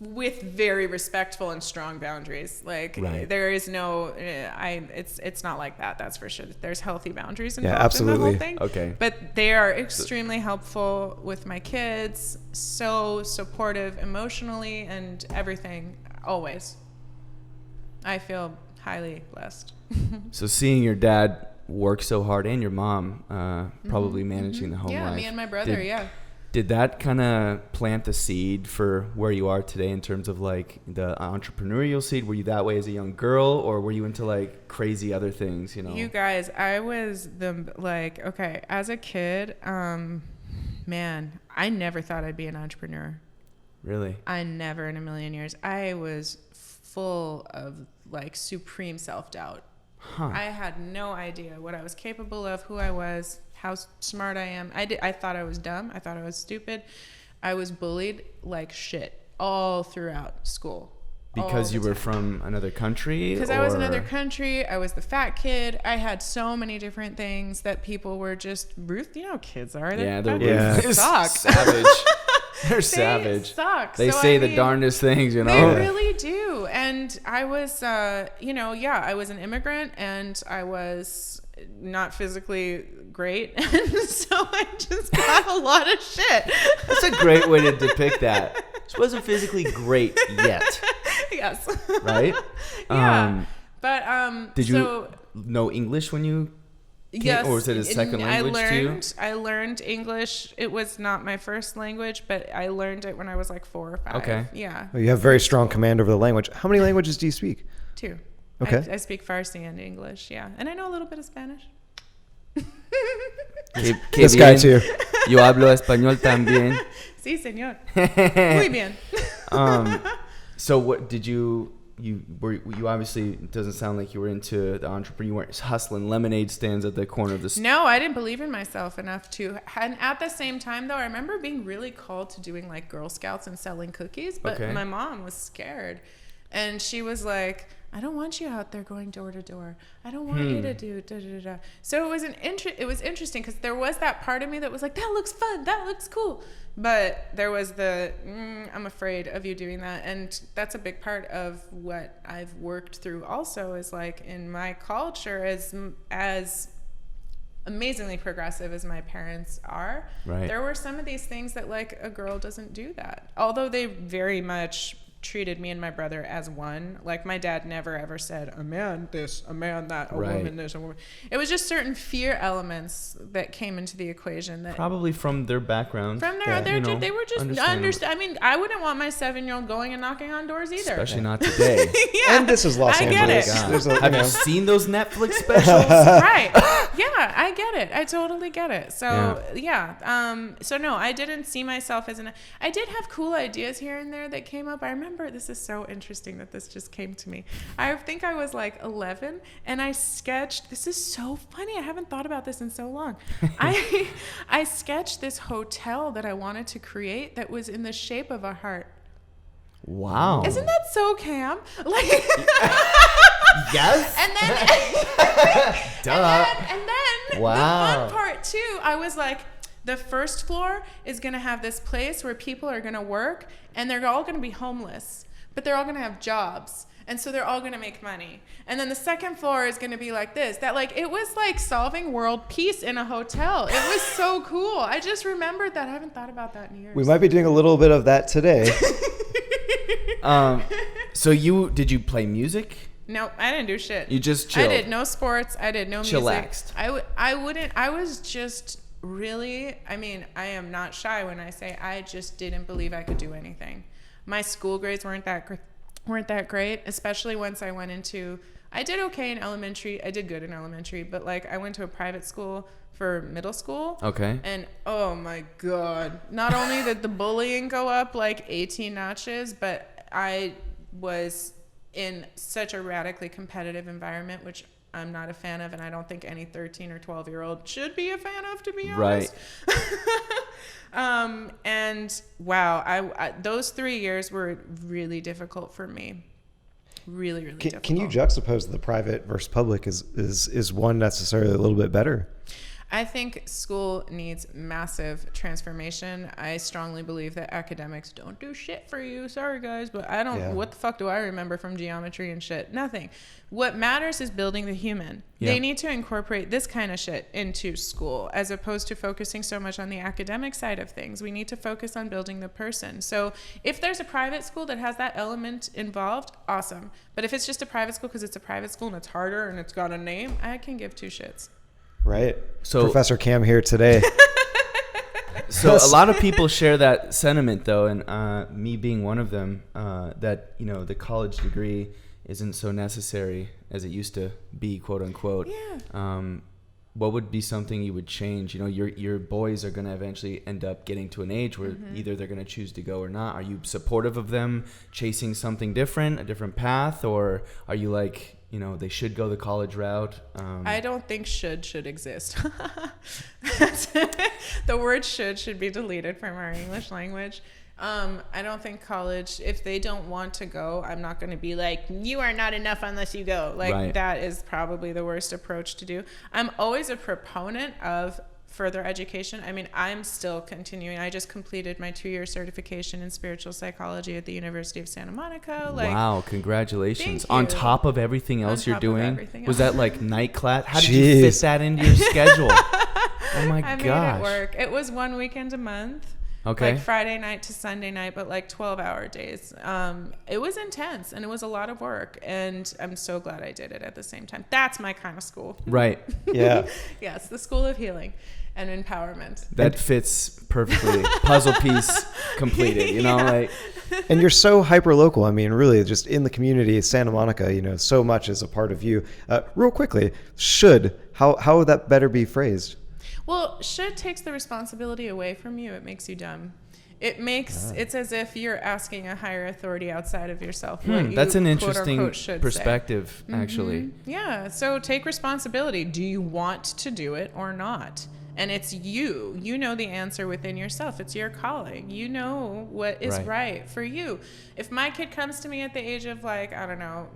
with very respectful and strong boundaries. Like Right. there is no, it's not like that. That's for sure. There's healthy boundaries Yeah, involved in the absolutely. whole thing. Okay. But they are extremely helpful with my kids. So supportive emotionally and everything. Always. I feel highly blessed. So seeing your dad work so hard and your mom probably managing the home Yeah, life. me and my brother. Yeah. Did that kind of plant the seed for where you are today in terms of like the entrepreneurial seed? Were you that way as a young girl, or were you into like crazy other things, you know? You guys, I was okay, as a kid, man, I never thought I'd be an entrepreneur. Really? I never in a million years. I was full of like supreme self-doubt. Huh. I had no idea what I was capable of, who I was, how smart I am. I thought I was dumb. I thought I was stupid. I was bullied like shit all throughout school. Because you were from another country? Because I was another country. I was the fat kid. I had so many different things that people were just Ruth. You know how kids are. They're They suck. savage. They're They savage. suck. They So, say I the mean, darndest things, you know? They really do. And I was, I was an immigrant, and I was not physically great. And so I just got a lot of shit. That's a great way to depict that. She wasn't physically great yet. Yes. Right? Yeah. But did you know English when you came, yes, or was it a second language to you? I learned English. It was not my first language, but I learned it when I was like 4 or 5. Okay. Yeah. Well, you have very strong command over the language. How many languages do you speak? 2. Okay. I speak Farsi and English, yeah. And I know a little bit of Spanish. This guy too. Yo hablo español también. Sí, señor. Muy bien. So what did you obviously, it doesn't sound like you were into the entrepreneur. You weren't hustling lemonade stands at the corner of the store. No, I didn't believe in myself enough to. And at the same time, though, I remember being really called to doing like Girl Scouts and selling cookies. But my mom was scared. And she was like, I don't want you out there going door to door. I don't want you to do da da da. So it was interesting because there was that part of me that was like, that looks fun, that looks cool. But there was I'm afraid of you doing that. And that's a big part of what I've worked through also is like in my culture as amazingly progressive as my parents are, right. There were some of these things that like a girl doesn't do that. Although they very much treated me and my brother as one. Like my dad never ever said a man this, a man that, a woman this, a woman. It was just certain fear elements that came into the equation that probably from their background. From their, they were just I mean, I wouldn't want my 7-year-old going and knocking on doors either. Especially not today. Yeah, and this is Los Angeles. Have you seen those Netflix specials? Right. Yeah, I get it. I totally get it. So so no, I didn't see myself as I did have cool ideas here and there that came up. I remember this is so interesting that this just came to me. I think I was like 11 and I sketched, this is so funny. I haven't thought about this in so long. I sketched this hotel that I wanted to create that was in the shape of a heart. Wow. Isn't that so Cam? Like yes. And then and then wow. The fun part too, I was like, the first floor is going to have this place where people are going to work and they're all going to be homeless, but they're all going to have jobs. And so they're all going to make money. And then the second floor is going to be like this. That like, it was like solving world peace in a hotel. It was so cool. I just remembered that. I haven't thought about that in years. We might be doing a little bit of that today. So did you play music? No, I didn't do shit. You just chilled. I did no sports. I did no music. Chillaxed. I was just really, I mean, I am not shy when I say I just didn't believe I could do anything. My school grades weren't that great, especially once I went into, I did okay in elementary. I did good in elementary, but like I went to a private school for middle school. Okay. And oh my God, not only did the bullying go up like 18 notches, but I was in such a radically competitive environment, which I'm not a fan of, and I don't think any 13 or 12-year-old should be a fan of, to be honest. Right. And wow, I those 3 years were really difficult for me. Really, really difficult. Can you juxtapose the private versus public? Is one necessarily a little bit better? I think school needs massive transformation. I strongly believe that academics don't do shit for you. Sorry, guys, but I don't. Yeah. What the fuck do I remember from geometry and shit? Nothing. What matters is building the human. Yeah. They need to incorporate this kind of shit into school as opposed to focusing so much on the academic side of things. We need to focus on building the person. So if there's a private school that has that element involved, awesome. But if it's just a private school because it's a private school and it's harder and it's got a name, I can give two shits. Right. So Professor Cam here today. So a lot of people share that sentiment, though, and me being one of them, that, you know, the college degree isn't so necessary as it used to be, quote unquote. Yeah. What would be something you would change? You know, your boys are going to eventually end up getting to an age where either they're going to choose to go or not. Are you supportive of them chasing something different, a different path, or are you like, you know, they should go the college route? I don't think should exist. The word should be deleted from our English language. I don't think college, if they don't want to go, I'm not going to be like, you are not enough unless you go. Like, Right. that is probably the worst approach to do. I'm always a proponent of further education. I mean, I'm still continuing. I just completed my 2-year certification in spiritual psychology at the University of Santa Monica. Like, wow, congratulations. Thank On you. top of everything else you're top of doing? everything Was else. that like night class? How did you fit Jeez. that into your schedule? Oh my I made gosh. it work. It was one weekend a month. Okay. Like Friday night to Sunday night, but like 12-hour days. It was intense and it was a lot of work. And I'm so glad I did it at the same time. That's my kind of school. Right. Yeah. Yes, the school of healing and empowerment. That fits perfectly. Puzzle piece completed, you know, Yeah. like And you're so hyper local. I mean, really, just in the community, Santa Monica, you know, so much is a part of you. Real quickly, how would that better be phrased? Well, should takes the responsibility away from you. It makes you dumb. It's as if you're asking a higher authority outside of yourself. What you, that's an quote, interesting unquote, should say. perspective, actually. Yeah. So take responsibility. Do you want to do it or not? And it's you. You know the answer within yourself. It's your calling. You know what is right for you. If my kid comes to me at the age of like, I don't know,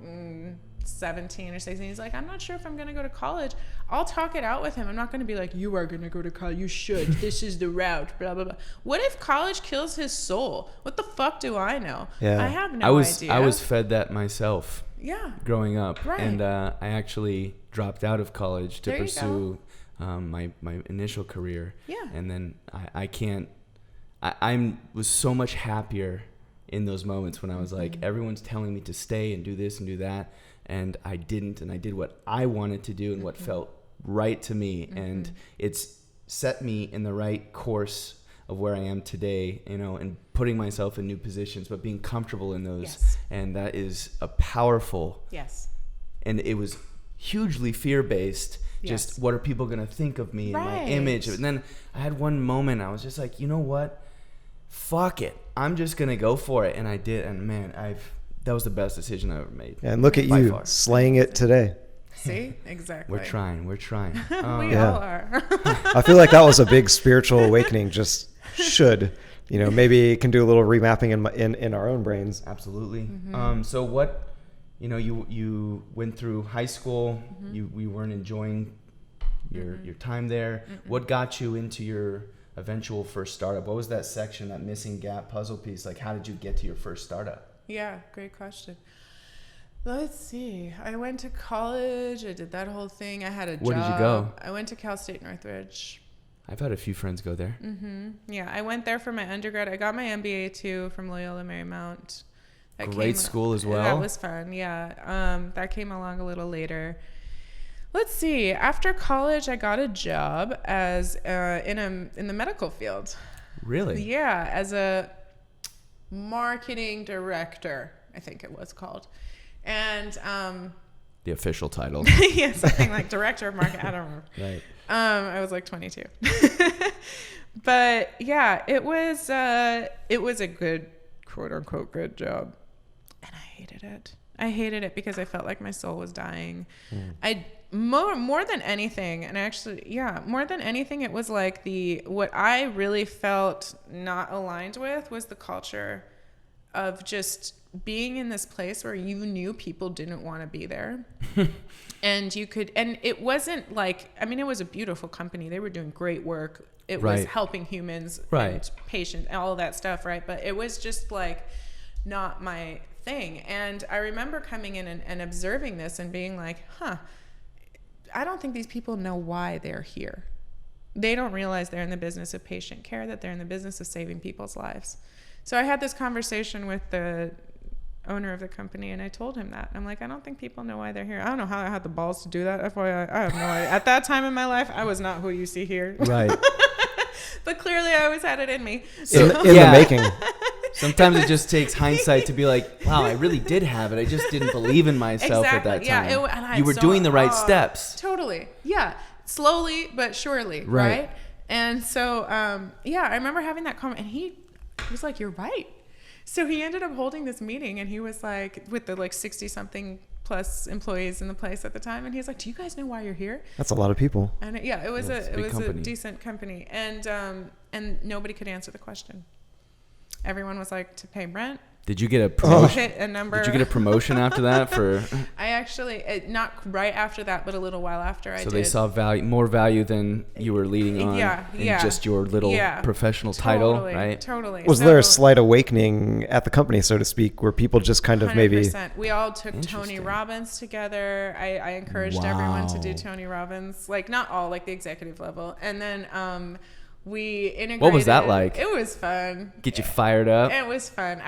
17 or 16, he's like, I'm not sure if I'm going to go to college. I'll talk it out with him. I'm not going to be like, you are going to go to college. You should. This is the route. Blah, blah, blah. What if college kills his soul? What the fuck do I know? Yeah. I have no idea. I was fed that myself Yeah. growing up. Right. And I actually dropped out of college to There you pursue my initial career. Yeah. And then I was so much happier in those moments when I was like, everyone's telling me to stay and do this and do that. And I didn't, and I did what I wanted to do and what felt right to me. And it's set me in the right course of where I am today, you know, and putting myself in new positions, but being comfortable in those. Yes. And that is a powerful, Yes. and it was hugely fear-based. Yes. Just what are people going to think of me and my Right. image? And then I had one moment, I was just like, you know what? Fuck it. I'm just going to go for it. And I did. And man, that was the best decision I ever made. And look at By you far. slaying it today. See? Exactly. We're trying. We Yeah. all are. I feel like that was a big spiritual awakening. Just you know, maybe it can do a little remapping in our own brains. Absolutely. So what, you know, you went through high school, you weren't enjoying your time there. What got you into your eventual first startup? What was that section, that missing gap puzzle piece? Like, how did you get to your first startup? Yeah, great question. Let's see. I went to college. I did that whole thing. I had a job. Where did you go? I went to Cal State Northridge. I've had a few friends go there. Yeah, I went there for my undergrad. I got my MBA too from Loyola Marymount. That Great school as well. That was fun. Yeah. That came along a little later. Let's see. After college, I got a job as in the medical field. Really? Yeah, as a marketing director, I think it was called. And The official title. yeah, something like director of marketing. I don't remember. Right. I was like 22. But yeah, it was a good, quote unquote, good job. And I hated it. I hated it because I felt like my soul was dying. More than anything, and actually, yeah, more than anything, it was like what I really felt not aligned with was the culture of just being in this place where you knew people didn't want to be there. And it wasn't like, I mean, it was a beautiful company. They were doing great work. It was Right. helping humans Right. and patients and all of that stuff, right? But it was just like not my thing. And I remember coming in and observing this and being like, I don't think these people know why they're here. They don't realize they're in the business of patient care, that they're in the business of saving people's lives. So I had this conversation with the owner of the company, and I told him that. I'm like, I don't think people know why they're here. I don't know how I had the balls to do that. FYI, I have no idea. At that time in my life, I was not who you see here. Right. But clearly I always had it in me. In Yeah. the making. Sometimes it just takes hindsight to be like, wow, I really did have it. I just didn't believe in myself at that time. Yeah, and I you were saw- doing the right steps. Totally. Yeah. Slowly but surely. Right. And so, I remember having that comment, and he was like, you're right. So he ended up holding this meeting, and he was like, with the like 60 something plus employees in the place at the time. And he's like, do you guys know why you're here? That's a lot of people. And it was it's a a big company. decent company. And nobody could answer the question. everyone was like to pay rent. Did you get a promotion? Hit a number. Did you get a promotion after that? I actually, not right after that, but a little while after I did. So they saw more value than you were leading on in just your little professional title, right? Totally. Was there a slight awakening at the company, so to speak, where people just kind of 100%. Maybe... We all took Tony Robbins together. I encouraged everyone to do Tony Robbins, like not all, like the executive level. And then we integrated. What was that like? It was fun. Get you fired up? It was fun.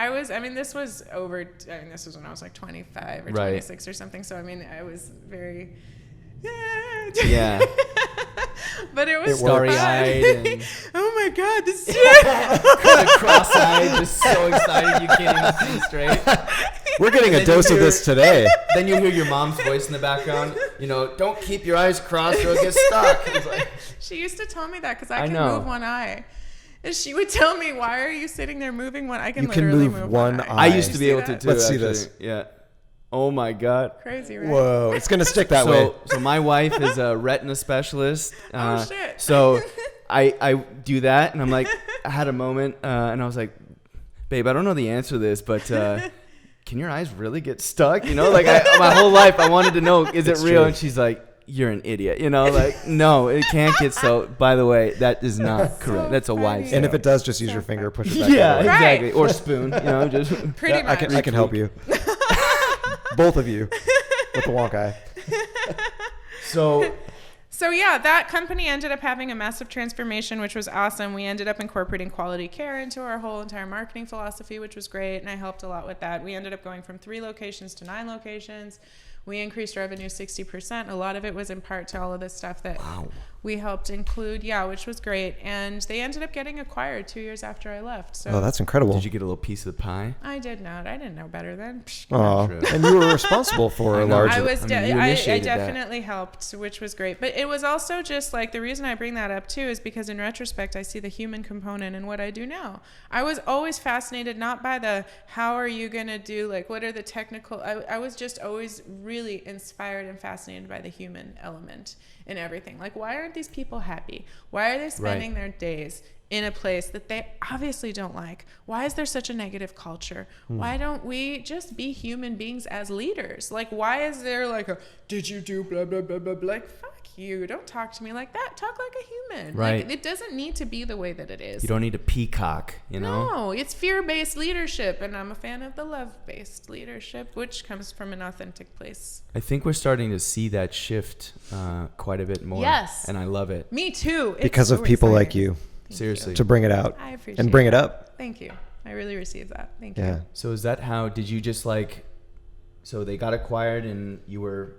This was when I was like 25 or 26 or something. So, I was very... Yeah. But it was starry-eyed and oh my God, this is kind of cross-eyed, just so excited you can't even see straight. We're getting a dose of this today. Then you hear your mom's voice in the background. Don't keep your eyes crossed or you'll get stuck. She used to tell me that because I can move one eye. And she would tell me, why are you sitting there moving one? I can literally move one eye. I used to be able to too. Let's see actually. this. Yeah. Oh my God. Crazy, right? Whoa, it's going to stick that way. So my wife is a retina specialist. Oh, shit. So I do that, and I'm like, I had a moment, and I was like, babe, I don't know the answer to this, but can your eyes really get stuck? My whole life I wanted to know, is it real? True. And she's like, you're an idiot. No, it can't get so. By the way, that is not correct. That's a wise. And if it does, just use your finger, push it back. Yeah, exactly. Or spoon. Just pretty much. I can help you. Both of you with the wonk eye. So yeah, that company ended up having a massive transformation, which was awesome. We ended up incorporating quality care into our whole entire marketing philosophy, which was great, and I helped a lot with that. We ended up going from 3 locations to 9 locations. We increased revenue 60%. A lot of it was in part to all of this stuff that we helped include, which was great. And they ended up getting acquired 2 years after I left. So that's incredible. Did you get a little piece of the pie? I did not. I didn't know better then. And you were responsible for a large... I definitely helped, which was great. But it was also just like, the reason I bring that up too is because in retrospect, I see the human component in what I do now. I was always fascinated, not by the, how are you going to do, like, what are the technical... I was just always really inspired and fascinated by the human element in everything. Like, why aren't these people happy? Why are they spending their days in a place that they obviously don't like? Why is there such a negative culture? Why don't we just be human beings as leaders? Like, why is there like a, did you do blah, blah, blah, blah, blah? Like, fuck you. Don't talk to me like that. Talk like a human. Right. Like, it doesn't need to be the way that it is. You don't need to peacock, No, it's fear-based leadership, and I'm a fan of the love-based leadership, which comes from an authentic place. I think we're starting to see that shift quite a bit more. Yes. And I love it. Me too. Because of people like you. Seriously. To bring it out. I appreciate and bring that. it up. Thank you. I really received that. Thank you. you. So is that how, did you just like, so they got acquired and you were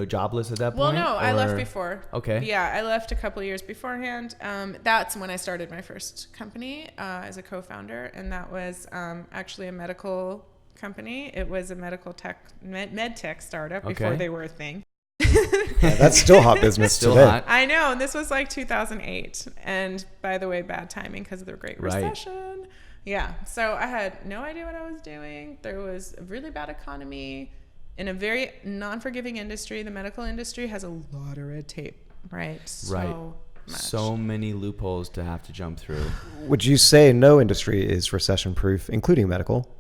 jobless at that point? Well, no, I left before. Okay. Yeah, I left a couple of years beforehand. That's when I started my first company as a co-founder, and that was actually a medical company. It was a medical tech, med tech startup before they were a thing. That's still hot business still today. Hot. I know, and this was like 2008, and by the way, bad timing because of the Great Recession. Right. Yeah, so I had no idea what I was doing. There was a really bad economy in a very non-forgiving industry. The medical industry has a lot of red tape, right? So many loopholes to have to jump through. Would you say no industry is recession-proof, including medical?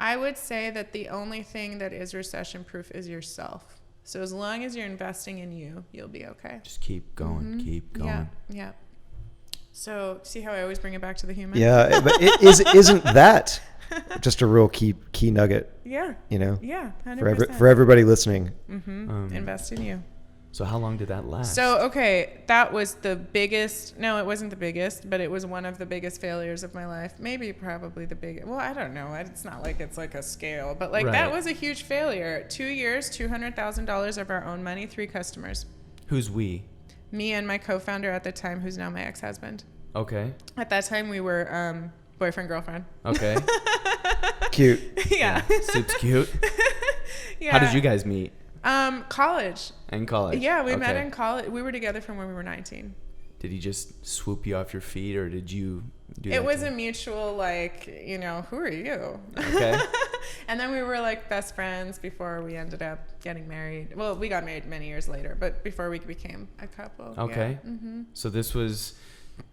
I would say that the only thing that is recession-proof is yourself. So as long as you're investing in you, you'll be okay. Just keep going, keep going. Yeah. So see how I always bring it back to the human? Yeah, but isn't that just a real key nugget? Yeah. Yeah, 100%. For everybody listening. Invest in you. So how long did that last? So, okay, that was the biggest, no, it wasn't the biggest, but it was one of the biggest failures of my life. Maybe probably the biggest. Well, I don't know. It's not like it's like a scale, but like that was a huge failure. 2 years, $200,000 of our own money, 3 customers. Who's we? Me and my co-founder at the time, who's now my ex-husband. Okay. At that time, we were boyfriend, girlfriend. Okay. Cute. Yeah. Soup's cute. Yeah. How did you guys meet? College. In college? Yeah, we met in college. We were together from when we were 19. Did he just swoop you off your feet, or did you do that? It was a mutual, like, who are you? Okay. And then we were like best friends before we ended up getting married. Well, we got married many years later, but before we became a couple. Okay. Yeah. Mm-hmm. So this was,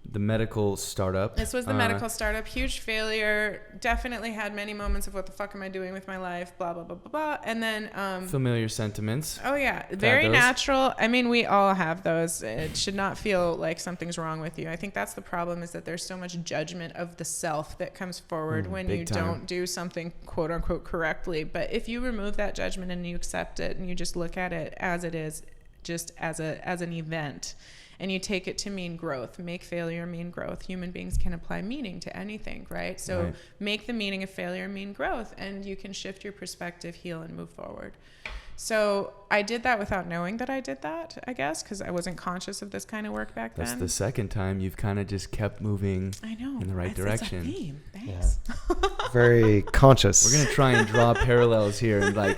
the medical startup. This was the medical startup. Huge failure. Definitely had many moments of what the fuck am I doing with my life? Blah, blah, blah, blah, blah. And then... familiar sentiments. Oh, yeah. Very natural. I mean, we all have those. It should not feel like something's wrong with you. I think that's the problem, is that there's so much judgment of the self that comes forward when you don't do something, quote unquote, correctly. But if you remove that judgment and you accept it and you just look at it as it is, just as an event, and you take it to mean growth, make failure mean growth. Human beings can apply meaning to anything, right? So make the meaning of failure mean growth, and you can shift your perspective, heal, and move forward. So I did that without knowing that I did that, I guess, because I wasn't conscious of this kind of work back then. That's the second time you've kind of just kept moving in the right direction. That's a theme. Thanks. Yeah. Very conscious. We're going to try and draw parallels here and like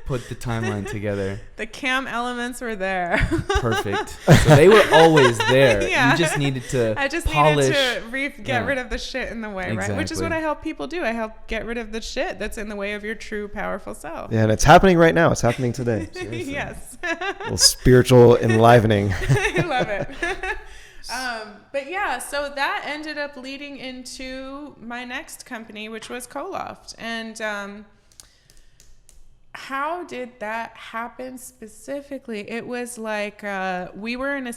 put the timeline together. The cam elements were there. Perfect. So they were always there. Yeah. You just needed to needed to get rid of the shit in the way, exactly. right? Which is what I help people do. I help get rid of the shit that's in the way of your true, powerful self. Yeah, and it's happening right now. It's happening today. Yes. A little spiritual enlivening. I love it. But yeah, so that ended up leading into my next company, which was Coloft. And how did that happen specifically? It was like we were in a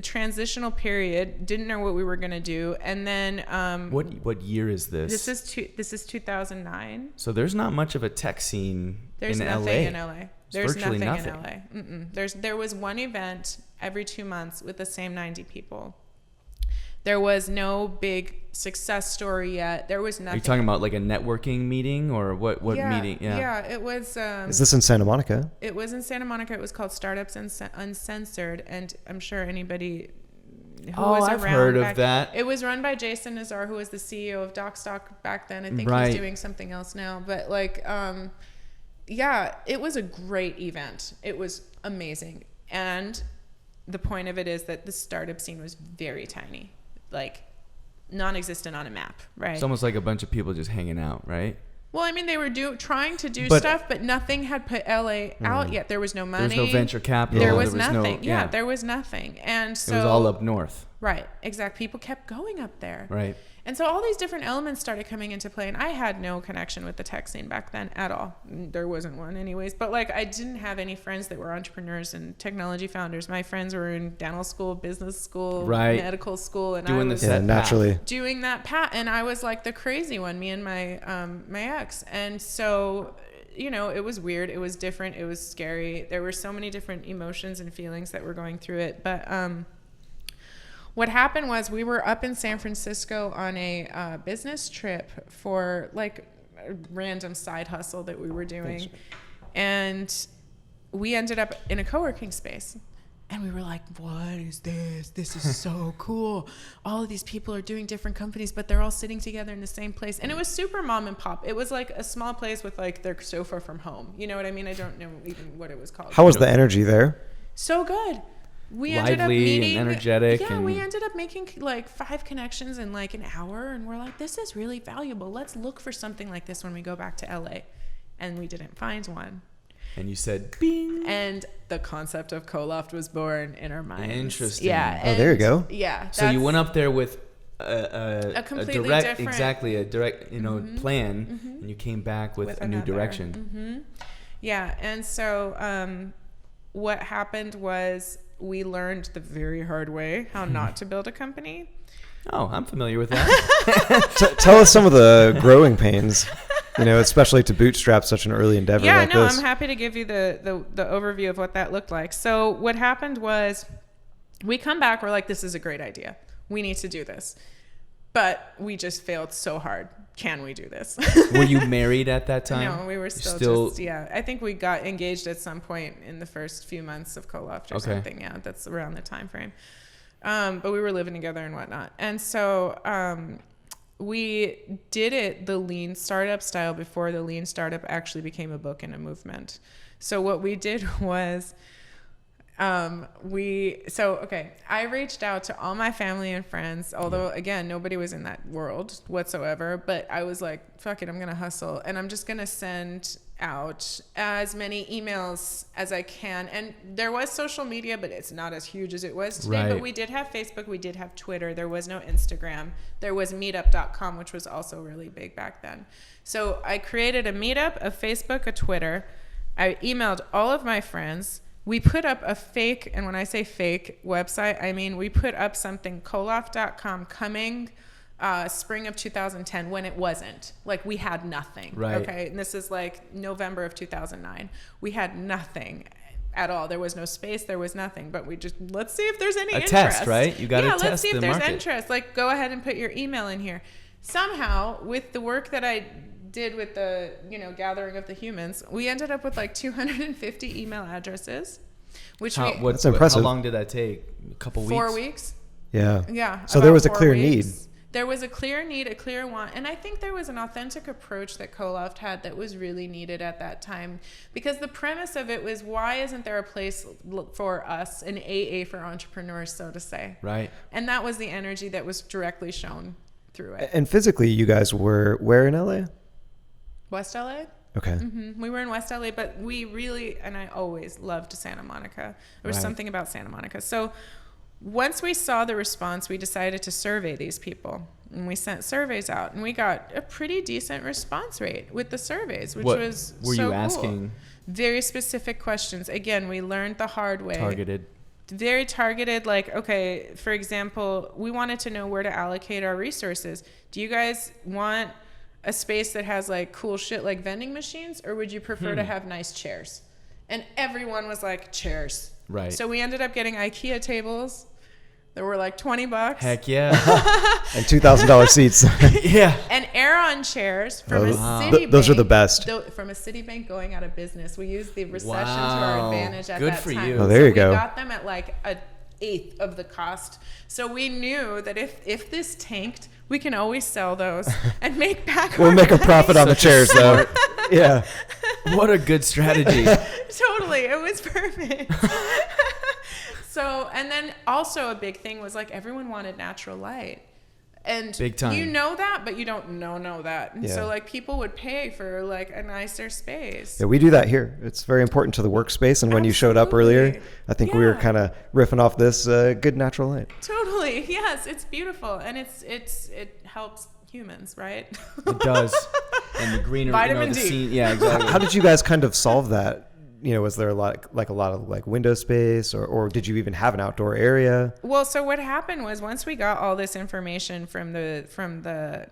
transitional period, didn't know what we were going to do. And then what year is this? This is 2009. So there's not much of a tech scene There's in nothing LA. in LA. There's There's nothing virtually in LA. There was one event every 2 months with the same 90 people. There was no big success story yet. There was nothing. Are you talking about like a networking meeting or what meeting? Yeah, it was. Is this in Santa Monica? It was in Santa Monica. It was called Startups Uncensored, and I'm sure anybody who was I've around heard back, of that. It was run by Jason Nazar, who was the CEO of DocStock back then. I think Right. he's doing something else now, but like, yeah, it was a great event. It was amazing, and the point of it is that the startup scene was very tiny, like non-existent on a map, right? It's almost like a bunch of people just hanging out, right? Well, I mean, they were trying to do But- stuff, but nothing had put LA out yet. There was no money. There was no venture capital. There was no- nothing. Yeah, there was nothing. And so it was all up north. Right, exactly. People kept going up there. Right. And so all these different elements started coming into play, and I had no connection with the tech scene back then at all. There wasn't one anyways, but like I didn't have any friends that were entrepreneurs and technology founders. My friends were in dental school, business school, Right. medical school, and Doing I the was set naturally. doing that path, and I was like the crazy one, me and my my ex. And so, you know, it was weird, it was different, it was scary. There were so many different emotions and feelings that were going through it. But what happened was we were up in San Francisco on a business trip for like a random side hustle that we were doing. And we ended up in a co-working space. And we were like, what is this? This is so cool. All of these people are doing different companies, but they're all sitting together in the same place. And it was super mom and pop. It was like a small place with like their sofa from home. You know what I mean? I don't know even what it was called. How was the energy there? So good. We Lively ended up meeting, and energetic. Yeah, and we ended up making like 5 connections in like an hour, and we're like, this is really valuable. Let's look for something like this when we go back to LA. And we didn't find one. And you said, bing. And the concept of Coloft was born in our minds. Interesting. Yeah. Oh, there you go. Yeah. So you went up there with a completely direct, different- exactly a direct, plan, and you came back with a new another. direction. Yeah. And so what happened was we learned the very hard way how not to build a company. Oh, I'm familiar with that. Tell us some of the growing pains, especially to bootstrap such an early endeavor like this. I'm happy to give you the overview of what that looked like. So what happened was we come back, we're like, this is a great idea. We need to do this. But we just failed so hard. Can we do this? Were you married at that time? No, we were still just, I think we got engaged at some point in the first few months of Coloft or something. Yeah, that's around the time frame. But we were living together and whatnot. And so we did it the lean startup style before the lean startup actually became a book and a movement. So what we did was I reached out to all my family and friends, although again, nobody was in that world whatsoever, but I was like, fuck it, I'm going to hustle and I'm just going to send out as many emails as I can. And there was social media, but it's not as huge as it was today. Right. But we did have Facebook. We did have Twitter. There was no Instagram. There was meetup.com, which was also really big back then. So I created a meetup, a Facebook, a Twitter. I emailed all of my friends. We put up a fake, and when I say fake website, I mean we put up something, koloff.com, coming spring of 2010, when it wasn't. Like, we had nothing. Right. Okay. And this is like November of 2009. We had nothing at all. There was no space. There was nothing. But we just, let's see if there's any interest. Test, right? You got to yeah, test let's see if the there's market. interest. Like, go ahead and put your email in here. Somehow, with the work that I did with the, gathering of the humans, we ended up with like 250 email addresses, which That's impressive. How long did that take? A couple weeks? 4 weeks. Yeah. Yeah. So there was a 4 clear weeks. need. There was a clear need, a clear want, and I think there was an authentic approach that Koloff had that was really needed at that time, because the premise of it was, why isn't there a place for us, an AA for entrepreneurs, so to say? Right. And that was the energy that was directly shown through it. And physically, you guys were where in LA? West LA? Okay. Mm-hmm. We were in West LA, but we really, and I always loved Santa Monica. There was Right. something about Santa Monica. So once we saw the response, we decided to survey these people. And we sent surveys out, and we got a pretty decent response rate with the surveys, which What was were so you cool. asking? Very specific questions. Again, we learned the hard way. Targeted. Very targeted. Like, okay, for example, we wanted to know where to allocate our resources. Do you guys want a space that has like cool shit like vending machines, or would you prefer to have nice chairs? And everyone was like, chairs. Right. So we ended up getting IKEA tables that were like $20. Heck yeah. And $2,000 seats. Yeah. And Aeron chairs from a Wow. Citibank. Those are the best. From a Citibank going out of business. We used the recession to our Wow. advantage at Good that for time. you. Oh, there you So go. We got them at like an eighth of the cost. So we knew that if this tanked, we can always sell those and make back We'll our make a money. profit on the chairs, though. Yeah. What a good strategy. Totally. It was perfect. So, and then also a big thing was like everyone wanted natural light. And Big time. you know that, but you don't know that. And Yeah. so like people would pay for like a nicer space. Yeah, we do that here. It's very important to the workspace. And when you showed up earlier, Absolutely. I think we were Yeah. kind of riffing off this good natural light. Totally. Yes, it's beautiful, and it helps humans, right? It does. And the greenery. Vitamin the D. scene. Yeah, exactly. How did you guys kind of solve that? Was there a lot of window space, or did you even have an outdoor area? Well, so what happened was once we got all this information from the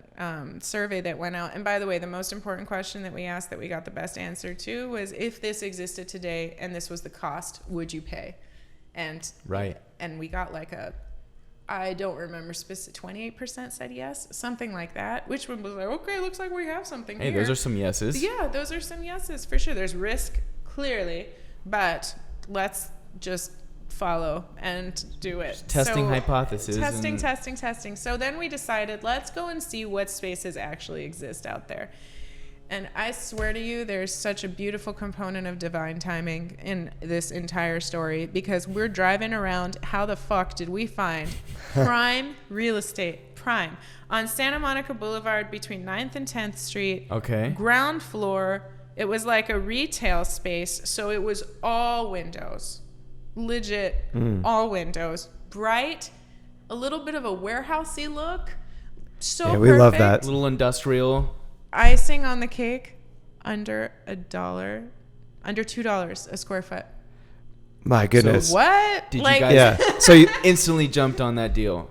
survey that went out, and by the way, the most important question that we asked that we got the best answer to was, if this existed today and this was the cost, would you pay? And Right. And we got like I don't remember specific, 28% said yes, something like that, which one was like, okay, looks like we have something Hey, here. those are some yeses. Yeah, those are some yeses for sure. There's risk, clearly, but let's just follow and do it. Testing hypothesis. Testing. So then we decided, let's go and see what spaces actually exist out there. And I swear to you, there's such a beautiful component of divine timing in this entire story, because we're driving around. How the fuck did we find prime real estate? Prime. On Santa Monica Boulevard between 9th and 10th Street. Okay. Ground floor. It was like a retail space, so it was all windows. Legit, all windows. Bright, a little bit of a warehousey look. So Yeah, we love that. perfect. Little industrial. Icing on the cake, under $2 a square foot. My goodness. What? Did like, you guys Yeah. So you, instantly jumped on that deal?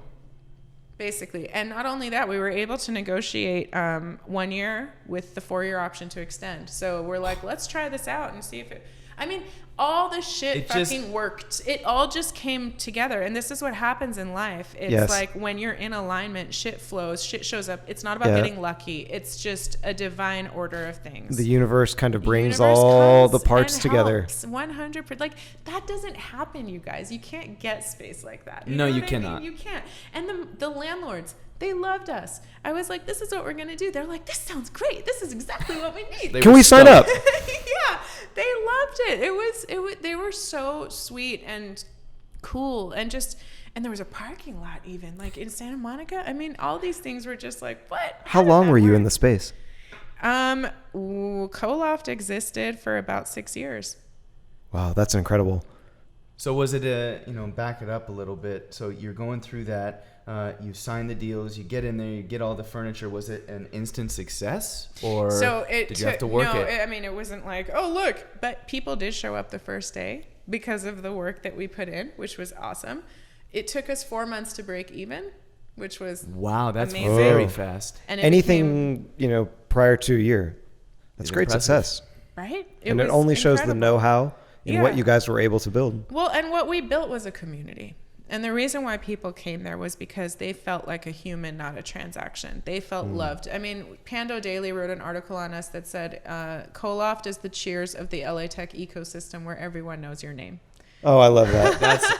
basically. And not only that, we were able to negotiate 1 year with the 4-year option to extend. So we're like, let's try this out and see if it, I mean, all this shit It just- fucking worked. It all just came together. And this is what happens in life. It's Yes. like when you're in alignment, shit flows, shit shows up. It's not about Yeah. getting lucky. It's just a divine order of things. the universe kind of The brings universe all the comes parts and together. helps. 100%. Like, that doesn't happen, you guys. You can't get space like that. No, know you what I mean? cannot. You can't. And the landlords, they loved us. I was like, this is what we're going to do. They're like, this sounds great. This is exactly what we need. They Can were we sign stoked. up? Yeah, they loved it. It was they were so sweet and cool, and there was a parking lot even, like in Santa Monica. I mean, all these things were just like, what? How did long that were you work? in the space? Coloft existed for about 6 years. Wow, that's incredible. So was it back it up a little bit. So you're going through that. You sign the deals. You get in there. You get all the furniture. Was it an instant success, or did you have to work it? I mean, it wasn't like, oh look, but people did show up the first day because of the work that we put in, which was awesome. It took us 4 months to break even, which was wow, that's amazing. very fast. And anything prior to a year, that's great impressive. success, right? and it only shows the know-how in what you guys were able to build. Well, and what we built was a community. And the reason why people came there was because they felt like a human, not a transaction. They felt loved. I mean, Pando Daily wrote an article on us that said, Coloft is the Cheers of the LA Tech ecosystem where everyone knows your name. Oh, I love that. That's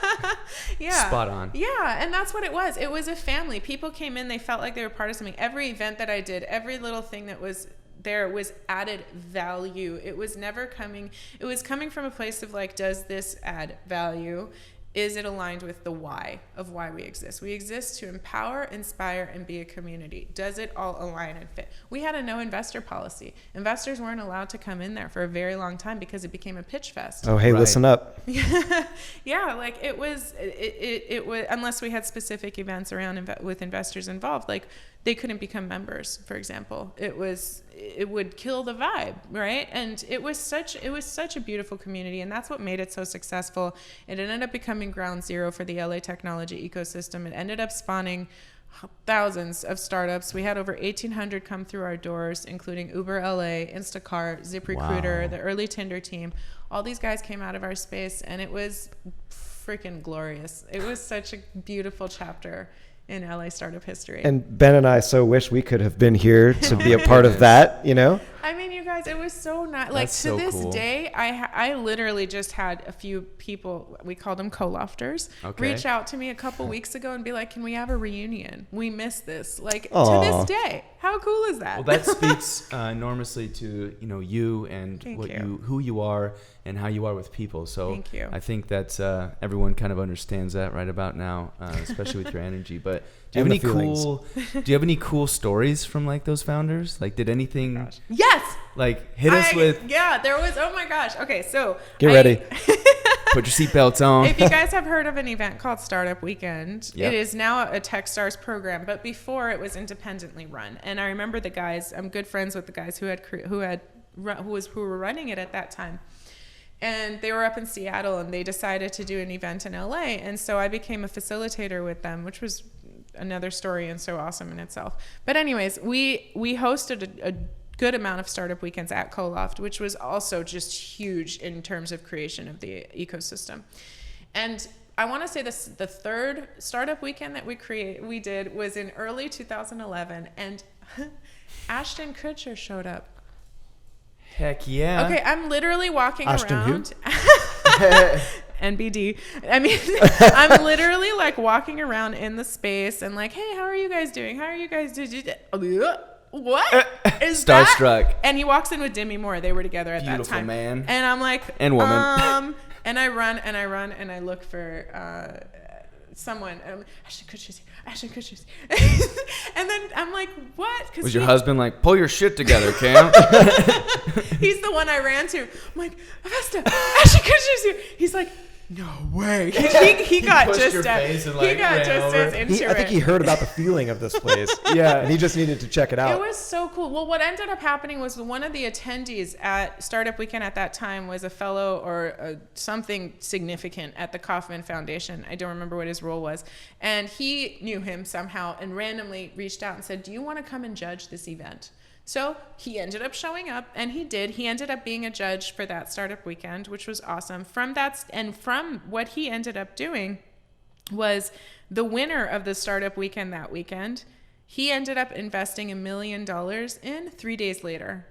yeah. spot on. Yeah, and that's what it was. It was a family. People came in, they felt like they were part of something. Every event that I did, every little thing that was there was added value. It was coming from a place of like, does this add value? Is it aligned with the why of why we exist? We exist to empower, inspire, and be a community. Does it all align and fit? We had a no investor policy. Investors weren't allowed to come in there for a very long time because it became a pitch fest. Oh, hey, Right. Listen up. Yeah, like it was unless we had specific events around with investors involved, like they couldn't become members, for example. It would kill the vibe, right? And it was such a beautiful community, and that's what made it so successful. It ended up becoming ground zero for the LA technology ecosystem. It ended up spawning thousands of startups. We had over 1,800 come through our doors, including Uber LA, Instacart, ZipRecruiter, Wow. the early Tinder team. All these guys came out of our space, and it was freaking glorious. It was such a beautiful chapter in LA startup history. And Ben and I so wish we could have been here to be a part of that, I mean, you guys, it was so nice. Like, That's to so this cool. day, I literally just had a few people, we call them co-lofters, Okay. reach out to me a couple weeks ago and be like, can we have a reunion? We miss this. Like, Aw. to this day. How cool is that? Well, that speaks enormously to you and Thank you. who you are and how you are with people. So Thank you. I think that's everyone kind of understands that right about now, especially with your energy. But do you have And any the cool stories from like those founders? Like, did anything Yes! like hit us with? Yeah, there was, oh my gosh. Okay, so. Get ready. Put your seatbelts on. If you guys have heard of an event called Startup Weekend, Yep. it is now a Techstars program, but before it was independently run. And I remember the guys. I'm good friends with the guys who were running it at that time. And they were up in Seattle, and they decided to do an event in LA. And so I became a facilitator with them, which was another story and so awesome in itself. But anyways, we hosted a good amount of startup weekends at Coloft, which was also just huge in terms of creation of the ecosystem. And I want to say this, the third startup weekend that we did was in early 2011, and Ashton Kutcher showed up. Heck yeah. Okay, I'm literally walking Ashton who? around. NBD. I mean, I'm literally like walking around in the space and like, hey, how are you guys doing? How are you guys doing? What is Starstruck. that? And he walks in with Demi Moore. They were together at Beautiful that time. man. And I'm like, And woman. and I run and I look for someone. And I'm like, Ashton Kutcher's here. Ashton Kutcher's here. And then I'm like, what? Was your husband like, pull your shit together, Cam? He's the one I ran to. I'm like, Avesta, Ashton Kutcher's here. He's like, no way. He got pushed just your face and, he like, got ran just over. as into I think it. he heard about the feeling of this place. Yeah. And he just needed to check it It out. was so cool. Well, what ended up happening was one of the attendees at Startup Weekend at that time was a fellow or something significant at the Kauffman Foundation. I don't remember what his role was. And he knew him somehow and randomly reached out and said, do you want to come and judge this event? So he ended up showing up, and he did. He ended up being a judge for that Startup Weekend, which was awesome. From what he ended up doing was the winner of the Startup Weekend that weekend, he ended up investing $1 million in 3 days later.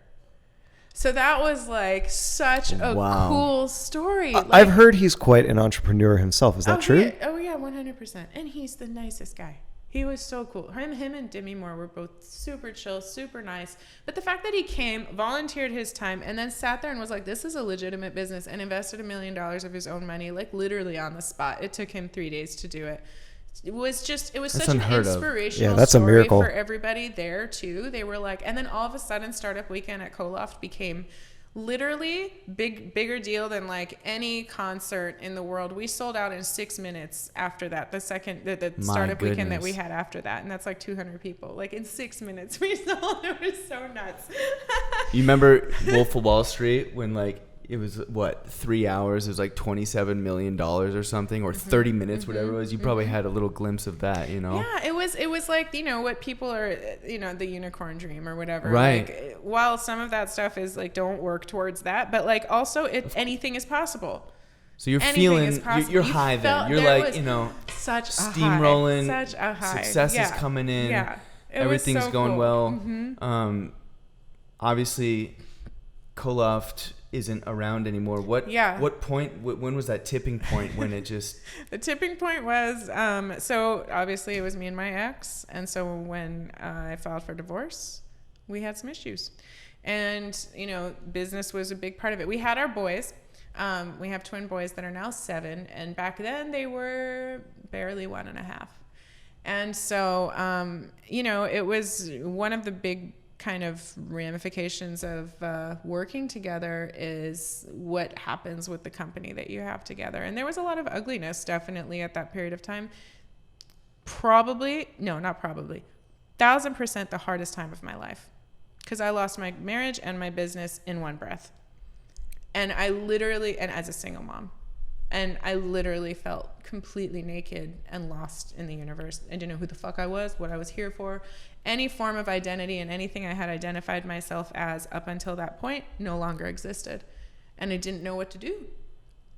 So that was like such a Wow. cool story. I've heard he's quite an entrepreneur himself. Is that true? Oh yeah, 100%. And he's the nicest guy. He was so cool. Him and Demi Moore were both super chill, super nice. But the fact that he came, volunteered his time, and then sat there and was like, this is a legitimate business, and invested $1 million of his own money, like literally on the spot. It took him 3 days to do it. it was such an unheard of. inspirational that's a story miracle for everybody there too. They were like, and then all of a sudden Startup Weekend at Koloft became literally bigger deal than like any concert in the world. We sold out in 6 minutes after that. The Startup Weekend that we had after that, and that's like 200 people. Like in 6 minutes we sold. It was so nuts. You remember Wolf of Wall Street when like it was 3 hours? It was like $27 million or something, or 30 minutes, whatever it was. You probably had a little glimpse of that, you know? Yeah, it was like, you know, what people are, you know, the unicorn dream or whatever. Right. Like, while some of that stuff is like, don't work towards that, but like also anything is possible. So you're Anything feeling, is possible. you're You high felt then. You're there like, was you know, such steamrolling. Such a high. Success Yeah. is coming in. Yeah. Everything's so going cool. well. Obviously, Koloft isn't around anymore. What point, when was that tipping point when it just... The tipping point was, so obviously it was me and my ex. And so when I filed for divorce, we had some issues. And, you know, business was a big part of it. We had our boys. We have twin boys that are now 7. And back then they were barely 1.5. And so, you know, it was one of the big kind of ramifications of working together is what happens with the company that you have together. And there was a lot of ugliness definitely at that period of time. 1,000% the hardest time of my life, because I lost my marriage and my business in one breath. And as a single mom, and I literally felt completely naked and lost in the universe. I didn't know who the fuck I was, what I was here for. Any form of identity and anything I had identified myself as up until that point no longer existed. And I didn't know what to do.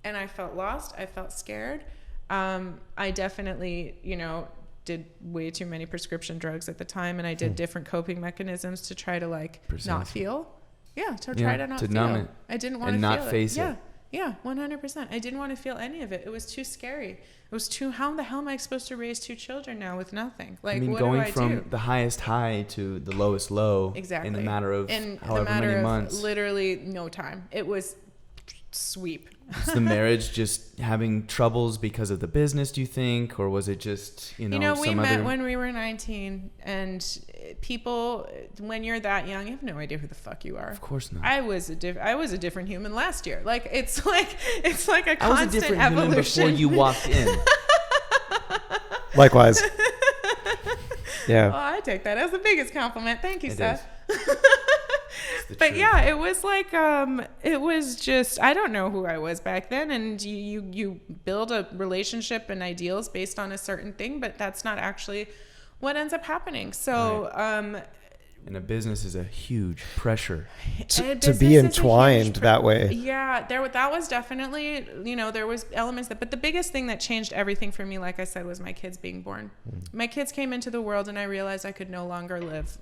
And I felt lost. I felt scared. I definitely, you know, did way too many prescription drugs at the time. And I did different coping mechanisms to try to like not feel. Yeah, to try to not feel. Numb it. I didn't want to feel feel it. And not face it. Yeah, 100%. I didn't want to feel any of it. It was too scary. It was too, how the hell am I supposed to raise 2 children now with nothing? Like, what do I do? Going from the highest high to the lowest low in the matter of however many months. Literally no time. It was sweep. Was the marriage just having troubles because of the business, do you think? Or was it just, you know, we met when we were 19, and people, when you're that young, you have no idea who the fuck you are. Of course not. I was a different human last year. Like, it's like a constant evolution. I was a different human before you walked in. Likewise. Yeah. Well, I take that as the biggest compliment. Thank you, Seth. But truth. yeah, it was like, it was just, I don't know who I was back then. And you build a relationship and ideals based on a certain thing, but that's not actually what ends up happening. So, right. And a business is a huge pressure. To be entwined that way. Yeah, that was definitely, you know, there was elements but the biggest thing that changed everything for me, like I said, was my kids being born. My kids came into the world and I realized I could no longer live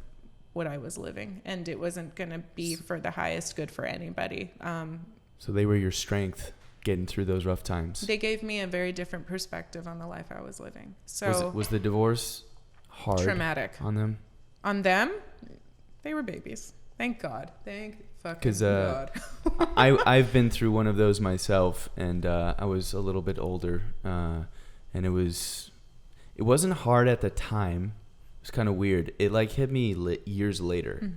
what I was living, and it wasn't going to be for the highest good for anybody. So they were your strength getting through those rough times. They gave me a very different perspective on the life I was living. So was the divorce hard? Traumatic. On them? On them? They were babies. Thank God. Thank fucking God. I've been through one of those myself, and I was a little bit older, and it wasn't hard at the time. It was kind of weird. It like hit me years later,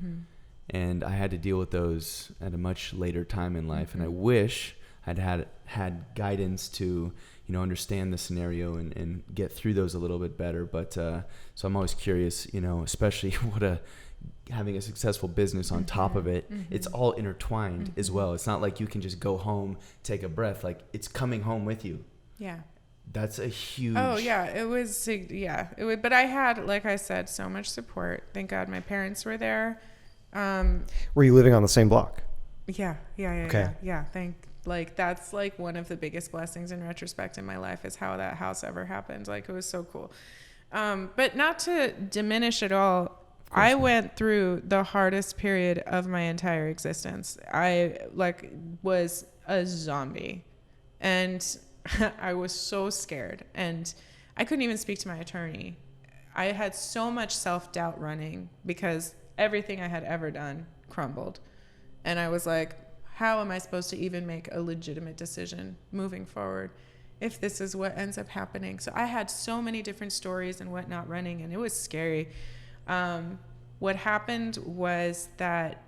and I had to deal with those at a much later time in life. And I wish I'd had guidance to, you know, understand the scenario and get through those a little bit better. But so I'm always curious, you know, especially having a successful business on top of it. It's all intertwined as well. It's not like you can just go home, take a breath. Like, it's coming home with you. Yeah. That's a huge... Oh, yeah. It was, but I had, like I said, so much support. Thank God my parents were there. Were you living on the same block? Yeah. Okay. Yeah. That's like one of the biggest blessings in retrospect in my life is how that house ever happened. Like, it was so cool. But not to diminish at all, I went through the hardest period of my entire existence. I was a zombie, and I was so scared, and I couldn't even speak to my attorney. I had so much self-doubt running because everything I had ever done crumbled. And I was like, how am I supposed to even make a legitimate decision moving forward? if this is what ends up happening? So I had so many different stories and whatnot running, and it was scary. What happened was that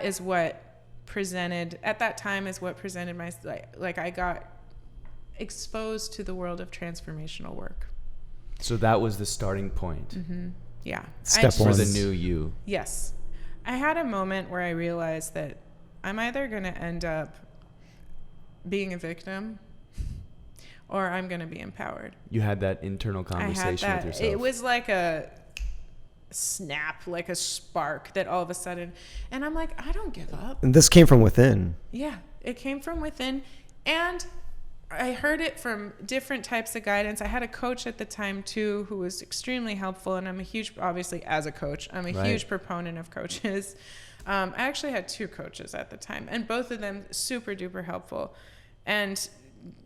is what presented at that time is what presented my, like I got exposed to the world of transformational work. So that was the starting point. Yeah. Step For one. the new you. Yes. I had a moment where I realized that I'm either going to end up being a victim or I'm going to be empowered. You had that internal conversation with yourself. It was like a snap, like a spark that all of a sudden, and I'm like, I don't give up. And this came from within. Yeah, it came from within. And I heard it from different types of guidance. I had a coach at the time too, who was extremely helpful. And I'm a huge, obviously as a coach, I'm a huge proponent of coaches. I actually had 2 coaches at the time, and both of them super duper helpful. And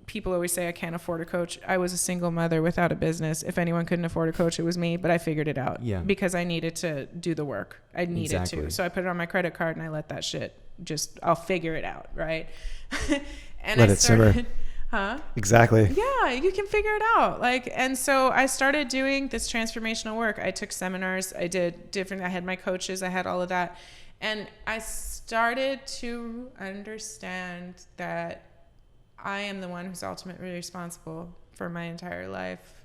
people always say I can't afford a coach. I was a single mother without a business. If anyone couldn't afford a coach, it was me, but I figured it out because I needed to do the work. I needed to. So I put it on my credit card and I let that shit I'll figure it out. Right. And let it simmer. Huh? Exactly. Yeah, you can figure it out. And so I started doing this transformational work. I took seminars. I had my coaches. I had all of that. And I started to understand that I am the one who's ultimately responsible for my entire life.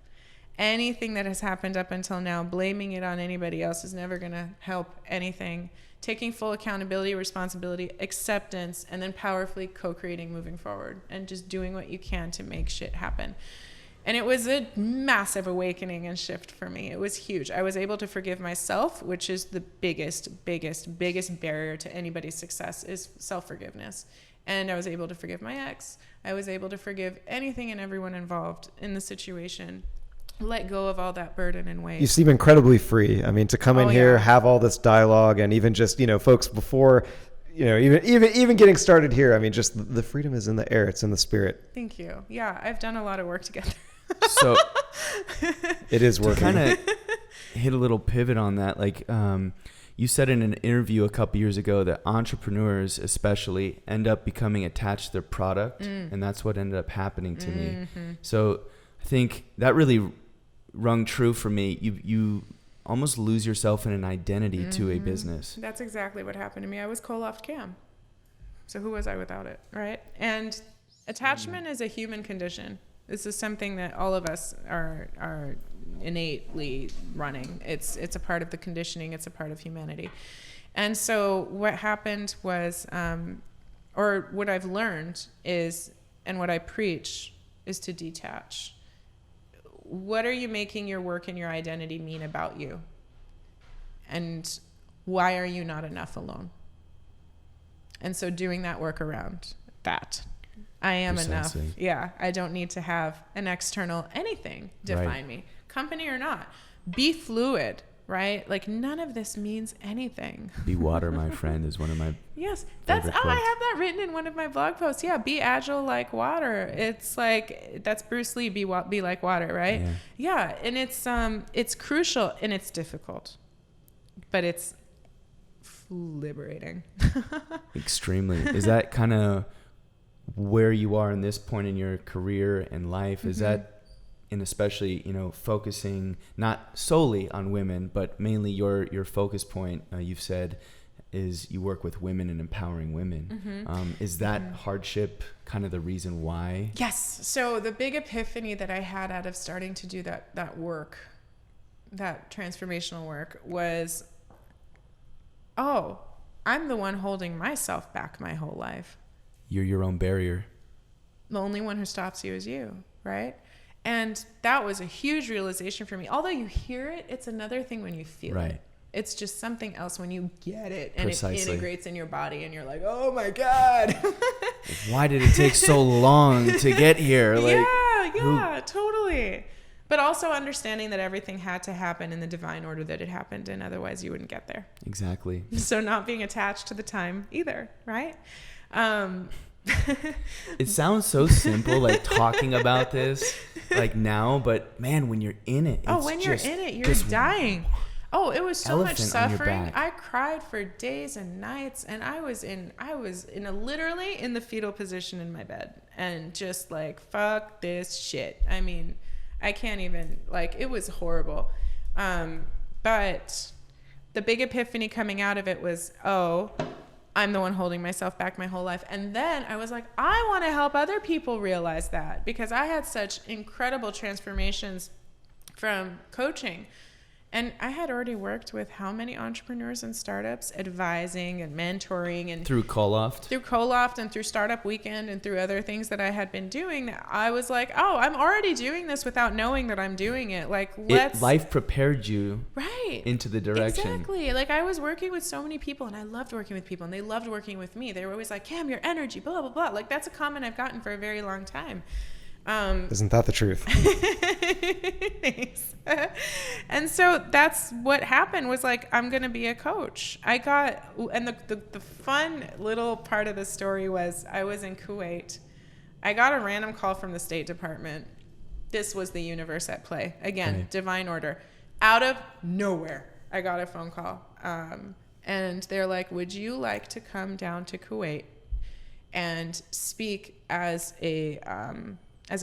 Anything that has happened up until now, blaming it on anybody else is never going to help anything. Taking full accountability, responsibility, acceptance, and then powerfully co-creating moving forward and just doing what you can to make shit happen. And it was a massive awakening and shift for me. It was huge. I was able to forgive myself, which is the biggest barrier to anybody's success is self-forgiveness. And I was able to forgive my ex. I was able to forgive anything and everyone involved in the situation. Let go of all that burden and weight. You seem incredibly free. I mean, to come in here, have all this dialogue, and even just, folks before, even getting started here, I mean, just the freedom is in the air. It's in the spirit. Thank you. Yeah, I've done a lot of work together. So it is working. Kind of hit a little pivot on that. Like, you said in an interview a couple years ago that entrepreneurs especially end up becoming attached to their product. And that's what ended up happening to me. So I think that really rung true for me. You almost lose yourself in an identity to a business. That's exactly what happened to me. I was Call-Off Cam. So who was I without it, right? And attachment is a human condition. This is something that all of us are innately running. It's a part of the conditioning. It's a part of humanity. And so what happened was, or what I've learned is, and what I preach is to detach. What are you making your work and your identity mean about you? And why are you not enough alone? And so doing that work around that. I am enough. Yeah. I don't need to have an external anything define me, company or not. Be fluid, right? Like none of this means anything. Be water, my friend, is one of my yes. I have that written in one of my blog posts. Yeah. Be agile like water. It's like, that's Bruce Lee, be like water, right? Yeah. And it's crucial and it's difficult, but it's liberating. Extremely. Is that kind of where you are in this point in your career and life? Is that, and especially, focusing not solely on women, but mainly your focus point, you've said, is you work with women and empowering women. Is that hardship kind of the reason why? Yes. So the big epiphany that I had out of starting to do that work, that transformational work, was, oh, I'm the one holding myself back my whole life. You're your own barrier. The only one who stops you is you, right? And that was a huge realization for me. Although you hear it, it's another thing when you feel it. It's just something else when you get it and it integrates in your body and you're like, oh my God. Why did it take so long to get here? Totally. But also understanding that everything had to happen in the divine order that it happened, and otherwise you wouldn't get there. Exactly. So not being attached to the time either, right? It sounds so simple, like talking about this like now, but man, when you're in it, when you're in it, you're dying. Oh, it was so much suffering. I cried for days and nights, and I was literally in the fetal position in my bed. and just like, fuck this shit. I mean, I can't even, like, it was horrible. But the big epiphany coming out of it was, oh, I'm the one holding myself back my whole life. And then I was like, I want to help other people realize that, because I had such incredible transformations from coaching. And I had already worked with how many entrepreneurs and startups, advising and mentoring, and Through Coloft and through Startup Weekend and through other things that I had been doing. That I was like, oh, I'm already doing this without knowing that I'm doing it. Like, life prepared you right into the direction. Exactly. Like, I was working with so many people, and I loved working with people, and they loved working with me. They were always like, Cam, your energy, blah, blah, blah. Like, that's a comment I've gotten for a very long time. Isn't that the truth? Thanks. And so that's what happened, was like, I'm going to be a coach. And the fun little part of the story was, I was in Kuwait. I got a random call from the State Department. This was the universe at play. Again, right. Divine order. Out of nowhere, I got a phone call. And they're like, would you like to come down to Kuwait and speak as a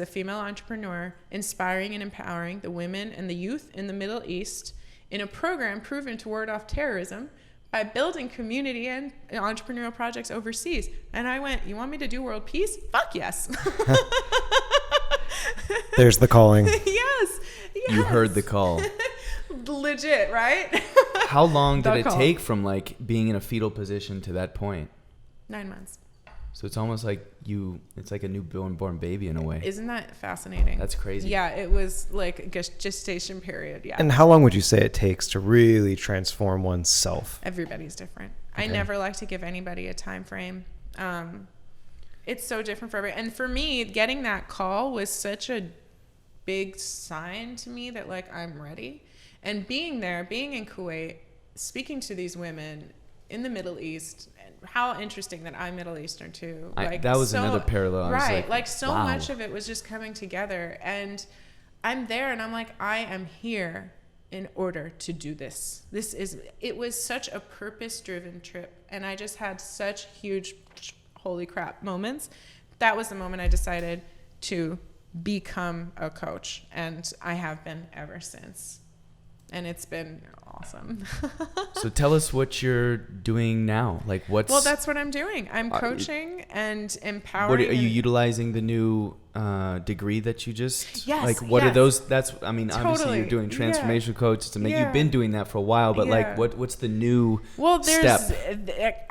female entrepreneur, inspiring and empowering the women and the youth in the Middle East in a program proven to ward off terrorism by building community and entrepreneurial projects overseas. And I went, you want me to do world peace? Fuck yes. There's the calling. Yes. You heard the call. Legit, right? How long did The it call. take from like being in a fetal position to that point? 9 months. So it's almost like it's like a newborn baby in a way. Isn't that fascinating? That's crazy. Yeah, it was like a gestation period. Yeah. And how long would you say it takes to really transform oneself? Everybody's different. Okay. I never like to give anybody a time frame. It's so different for everybody. And for me, getting that call was such a big sign to me that, like, I'm ready. And being there, being in Kuwait, speaking to these women in the Middle East, and how interesting that I'm Middle Eastern too. That was another parallel. I was Right. Like so wow. much of it was just coming together. And I'm there and I'm like, I am here in order to do this. It was such a purpose-driven trip. And I just had such huge, holy crap moments. That was the moment I decided to become a coach. And I have been ever since. And it's been awesome. So tell us what you're doing now. Like Well, that's what I'm doing. I'm coaching and empowering. What are you utilizing the new degree that you just? Yes. Like what are yes. those? That's obviously Totally. you're doing transformational coaches. You've Yeah. been doing that for a while, but like Yeah. what's the new there's step?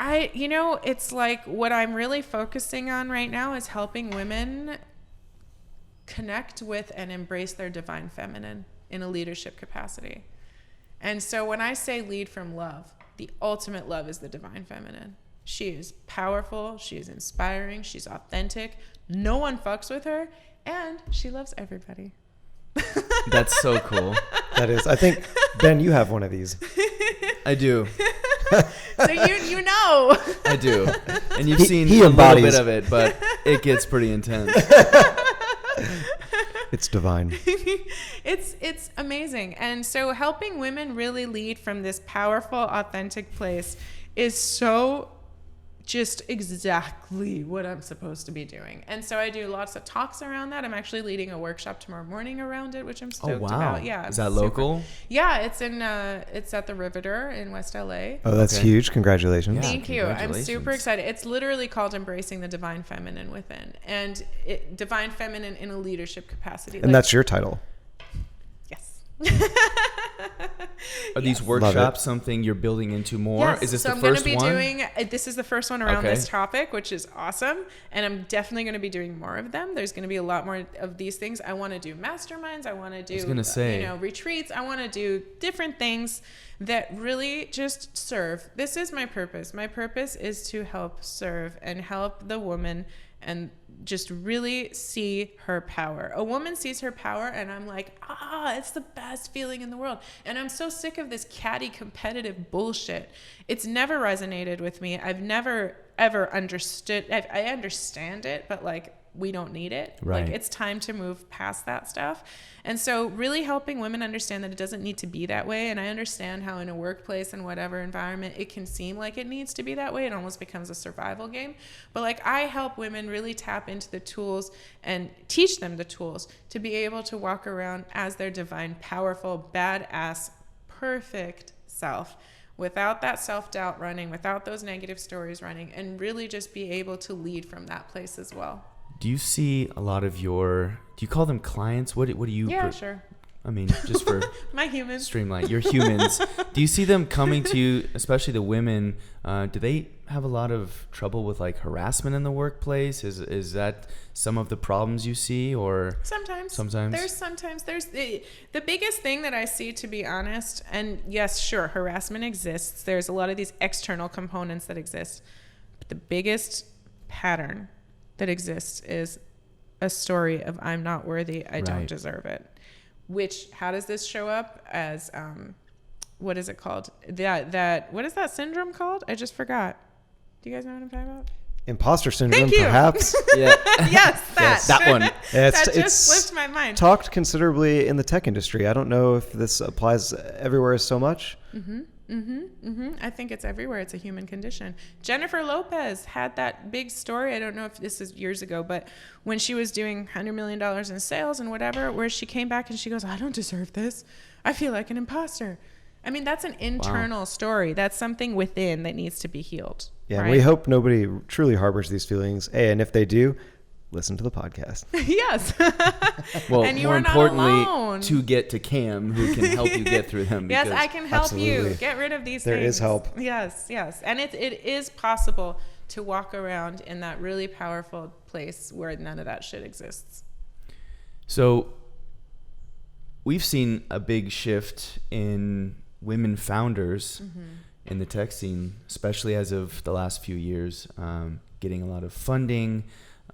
it's like what I'm really focusing on right now is helping women connect with and embrace their divine feminine in a leadership capacity. And so when I say lead from love, the ultimate love is the divine feminine. She is powerful, she is inspiring, she's authentic, no one fucks with her, and she loves everybody. That's so cool. That is. I think, Ben, you have one of these. I do. So you know. I do. And you've seen he a little embodies. bit of it, but it gets pretty intense. It's divine. It's amazing. And so helping women really lead from this powerful, authentic place is so just exactly what I'm supposed to be doing. And so I do lots of talks around that. I'm actually leading a workshop tomorrow morning around it, which I'm stoked about. Yeah. Is that it's super- local? Yeah, it's at the Riveter in West LA. Oh, that's Okay. huge. Congratulations. Yeah. Thank you. I'm congratulations. super excited. It's literally called Embracing the Divine Feminine Within, and divine feminine in a leadership capacity. And that's your title. Yes. Are these Love workshops something you're building into more? Yes. Is this so the I'm first going to one? be doing, this is the first one around Okay. this topic, which is awesome. And I'm definitely going to be doing more of them. There's going to be a lot more of these things. I want to do masterminds. I want to do, retreats. I want to do different things that really just serve. This is my purpose. My purpose is to help serve and help the woman and just really see her power. A woman sees her power and I'm like, it's the best feeling in the world. And I'm so sick of this catty competitive bullshit. It's never resonated with me. I've never ever understood. I understand it, but like we don't need it. Right. Like, it's time to move past that stuff. And so really helping women understand that it doesn't need to be that way. And I understand how in a workplace and whatever environment, it can seem like it needs to be that way. It almost becomes a survival game. But like, I help women really tap into the tools and teach them the tools to be able to walk around as their divine, powerful, badass, perfect self, without that self-doubt running, without those negative stories running, and really just be able to lead from that place as well. Do you see a lot of do you call them clients? What do you? Yeah, sure. I mean, just for my humans. Streamline, your humans. Do you see them coming to you, especially the women? Do they have a lot of trouble with like harassment in the workplace? Is that some of the problems you see, or sometimes there's the biggest thing that I see, to be honest, and yes, sure, harassment exists. There's a lot of these external components that exist, but the biggest pattern that exists is a story of I'm not worthy, I don't deserve it. Which, how does this show up as, what is it called? What is that syndrome called? I just forgot. Do you guys know what I'm talking about? Imposter syndrome, Thank you. perhaps. Yeah. Yes, that one. Yeah, that just slipped my mind. Talked considerably in the tech industry. I don't know if this applies everywhere so much. I think it's everywhere. It's a human condition. Jennifer Lopez had that big story. I don't know if this is years ago, but when she was doing $100 million in sales and whatever, where she came back and she goes, I don't deserve this. I feel like an imposter. I mean, that's an internal story. That's something within that needs to be healed. Yeah, right? and we hope nobody truly harbors these feelings. Hey, and if they do, listen to the podcast. Yes. Well, and you more are not importantly, alone. to get to Cam, who can help you get through them. Yes, I can help you Absolutely. get rid of these There things. is help. Yes. And it is possible to walk around in that really powerful place where none of that shit exists. So we've seen a big shift in women founders in the tech scene, especially as of the last few years, getting a lot of funding,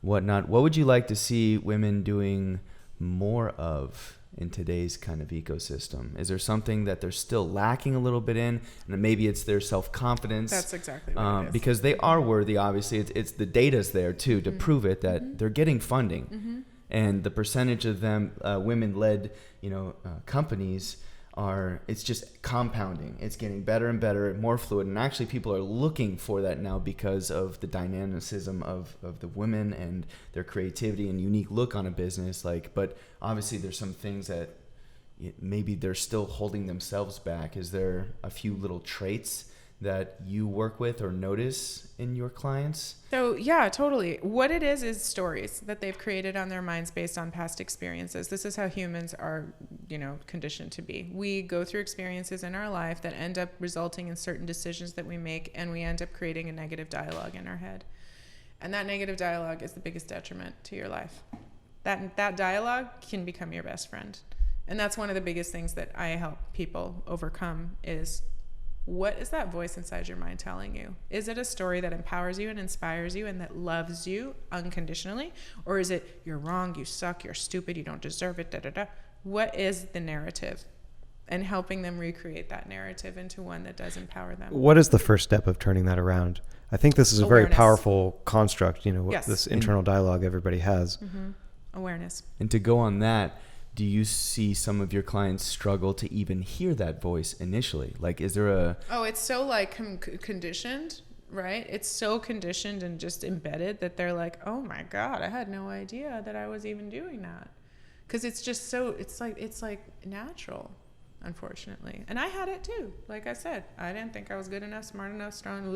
whatnot. What would you like to see women doing more of in today's kind of ecosystem? Is there something that they're still lacking a little bit in? And maybe it's their self-confidence. That's exactly what it is. Because they are worthy, obviously. It's the data's there, too, to prove it, that they're getting funding. And the percentage of them, women-led, companies, it's just compounding. It's getting better and better, more fluid. And actually people are looking for that now because of the dynamicism of the women and their creativity and unique look on a business. But obviously there's some things that maybe they're still holding themselves back. Is there a few little traits that you work with or notice in your clients? So yeah, totally. What it is stories that they've created on their minds based on past experiences. This is how humans are, conditioned to be. We go through experiences in our life that end up resulting in certain decisions that we make, and we end up creating a negative dialogue in our head. And that negative dialogue is the biggest detriment to your life. That dialogue can become your best friend. And that's one of the biggest things that I help people overcome is, what is that voice inside your mind telling you? Is it a story that empowers you and inspires you and that loves you unconditionally? Or is it, you're wrong, you suck, you're stupid, you don't deserve it, da-da-da? What is the narrative? And helping them recreate that narrative into one that does empower them. What is the first step of turning that around? I think this is a very powerful construct, Yes. this internal dialogue everybody has. Awareness. And to go on that, do you see some of your clients struggle to even hear that voice initially? Like, is there a... Oh, it's so conditioned, right? It's so conditioned and just embedded that they're like, oh my God, I had no idea that I was even doing that. Because it's just so, it's like natural, unfortunately. And I had it too. Like I said, I didn't think I was good enough, smart enough, strong,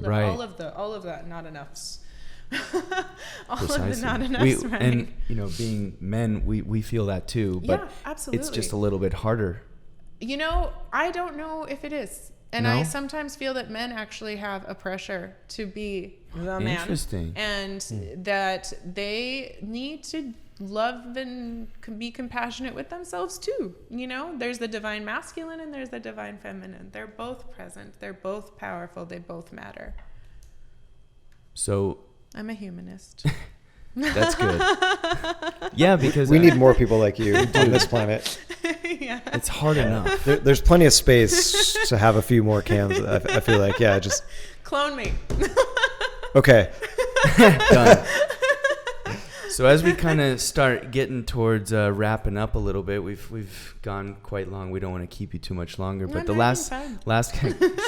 right. all of that not enoughs. All Precisely. of the not enoughs, right? And being men, we feel that too, but yeah, absolutely. it's just a little bit harder. I don't know if it is. And No? I sometimes feel that men actually have a pressure to be the man. Interesting. And that they need to love and be compassionate with themselves too. There's the divine masculine and there's the divine feminine. They're both present. They're both powerful. They both matter. So I'm a humanist. that's good. Yeah, because We need more people like you on this planet. Yeah. it's hard enough. There's plenty of space to have a few more cams. I feel like, just... Clone me. Okay. Done. So as we kind of start getting towards wrapping up a little bit, we've gone quite long. We don't want to keep you too much longer, but the last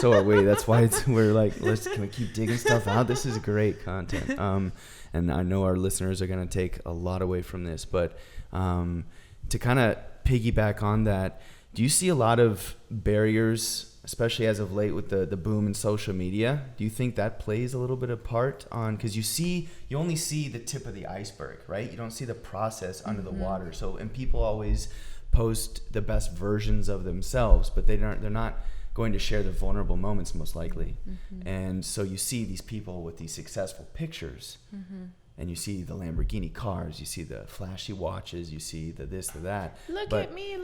so are we. That's why we're like, can we keep digging stuff out? This is great content. And I know our listeners are going to take a lot away from this, but to kind of piggyback on that, do you see a lot of barriers, especially as of late with the boom in social media? Do you think that plays a little bit of part on, because you only see the tip of the iceberg, right? You don't see the process under the water. So, and people always post the best versions of themselves, but they're not going to share the vulnerable moments most likely. And so you see these people with these successful pictures, and you see the Lamborghini cars, you see the flashy watches, you see the this, the that. Look at me.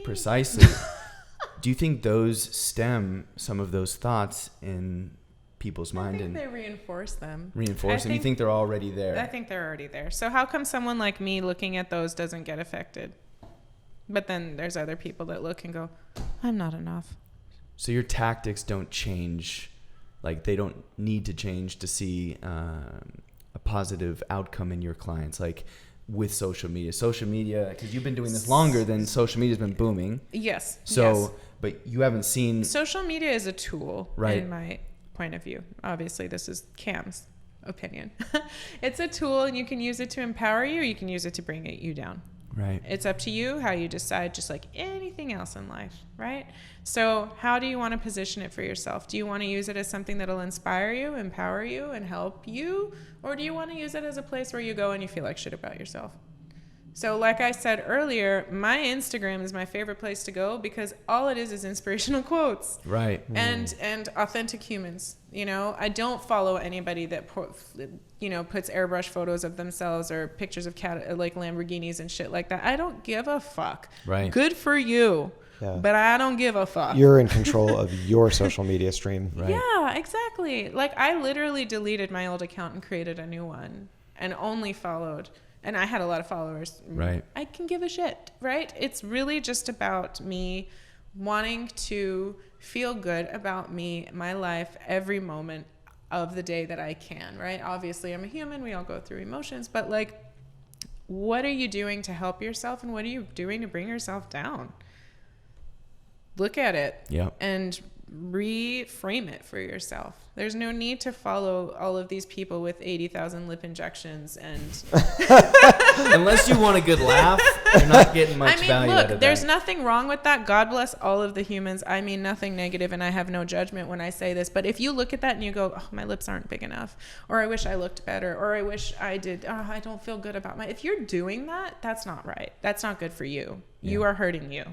Precisely. Do you think those stem some of those thoughts in people's mind? I think they reinforce them. And you think they're already there? I think they're already there. So how come someone like me looking at those doesn't get affected? But then there's other people that look and go, I'm not enough. So your tactics don't change, like they don't need to change to see a positive outcome in your clients, like with social media, because you've been doing this longer than social media's been booming. Yes. But you haven't seen. Social media is a tool, right, in my point of view. Obviously, this is Cam's opinion. It's a tool, and you can use it to empower you, or you can use it to bring you down. Right. It's up to you how you decide, just like anything else in life, right? So how do you want to position it for yourself? Do you want to use it as something that'll inspire you, empower you, and help you? Or do you want to use it as a place where you go and you feel like shit about yourself? So like I said earlier, my Instagram is my favorite place to go because all it is inspirational quotes. Right. And authentic humans. You know, I don't follow anybody that puts airbrush photos of themselves or pictures of like Lamborghinis and shit like that. I don't give a fuck. Right. Good for you. Yeah. But I don't give a fuck. You're in control of your social media stream. Right. Yeah, exactly. Like I literally deleted my old account and created a new one and only followed. And I had a lot of followers. Right. I can give a shit, right? It's really just about me wanting to feel good about me, my life, every moment of the day that I can, right? Obviously, I'm a human. We all go through emotions. But, like, what are you doing to help yourself? And what are you doing to bring yourself down? Look at it. Yeah. And reframe it for yourself. There's no need to follow all of these people with 80,000 lip injections and unless you want a good laugh, you're not getting much value out of that. There's nothing wrong with that. God bless all of the humans. I mean nothing negative, and I have no judgment when I say this, but if you look at that and you go, oh, my lips aren't big enough, or I wish I looked better, or I wish I did, oh, I don't feel good about if you're doing that, that's not right. That's not good for you. Yeah. You are hurting you.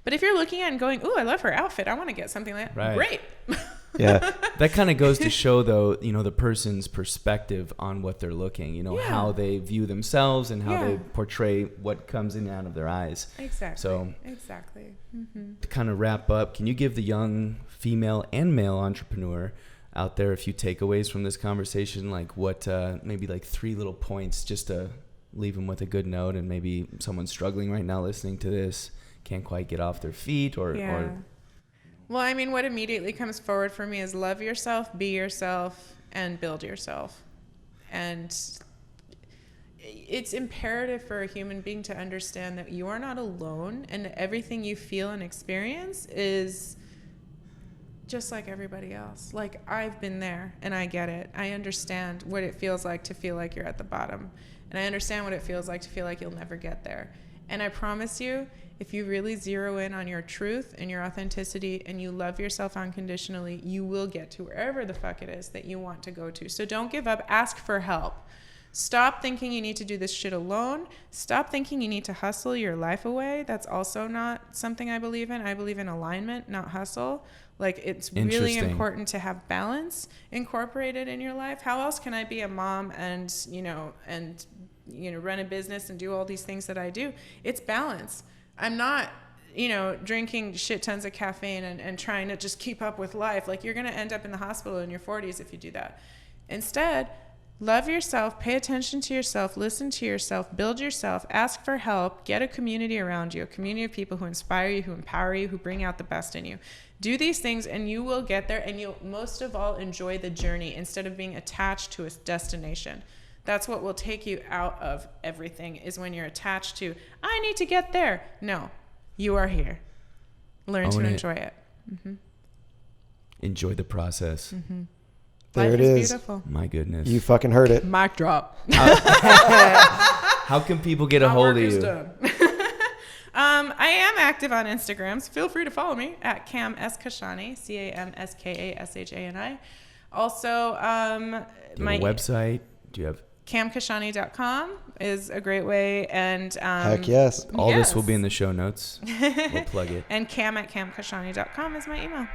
But if you're looking at it and going, ooh, I love her outfit, I want to get something like that. Right. Great. Yeah. That kind of goes to show, though, the person's perspective on what they're looking, how they view themselves and how they portray what comes in and out of their eyes. Exactly. So, exactly. Mm-hmm. To kind of wrap up, can you give the young female and male entrepreneur out there a few takeaways from this conversation? Like what, maybe like 3 little points just to leave them with a good note, and maybe someone struggling right now listening to this can't quite get off their feet or well, I mean, what immediately comes forward for me is love yourself, be yourself, and build yourself. And it's imperative for a human being to understand that you are not alone, and everything you feel and experience is just like everybody else. Like, I've been there and I get it. I understand what it feels like to feel like you're at the bottom, and I understand what it feels like to feel like you'll never get there. And I promise you, if you really zero in on your truth and your authenticity and you love yourself unconditionally, you will get to wherever the fuck it is that you want to go to. So don't give up. Ask for help. Stop thinking you need to do this shit alone. Stop thinking you need to hustle your life away. That's also not something I believe in. I believe in alignment, not hustle. Like, it's really important to have balance incorporated in your life. How else can I be a mom and run a business and do all these things that I do? It's balance. I'm not, drinking shit tons of caffeine and trying to just keep up with life. Like, you're going to end up in the hospital in your 40s if you do that. Instead, love yourself, pay attention to yourself, listen to yourself, build yourself, ask for help, get a community around you, a community of people who inspire you, who empower you, who bring out the best in you. Do these things and you will get there, and you'll most of all enjoy the journey instead of being attached to a destination. That's what will take you out of everything, is when you're attached to, I need to get there. No, you are here. Learn to enjoy it. Mm-hmm. Enjoy the process. Mm-hmm. There Life it is is. beautiful. My goodness. You fucking heard it. Mic drop. How can people get a hold of you? I am active on Instagram, so feel free to follow me at Cam S. Kashani, CAMSKASHANI. Also, Do you have a website? Do you have... camkashani.com is a great way. And Heck yes. All this will be in the show notes. We'll plug it. And cam at camkashani.com is my email.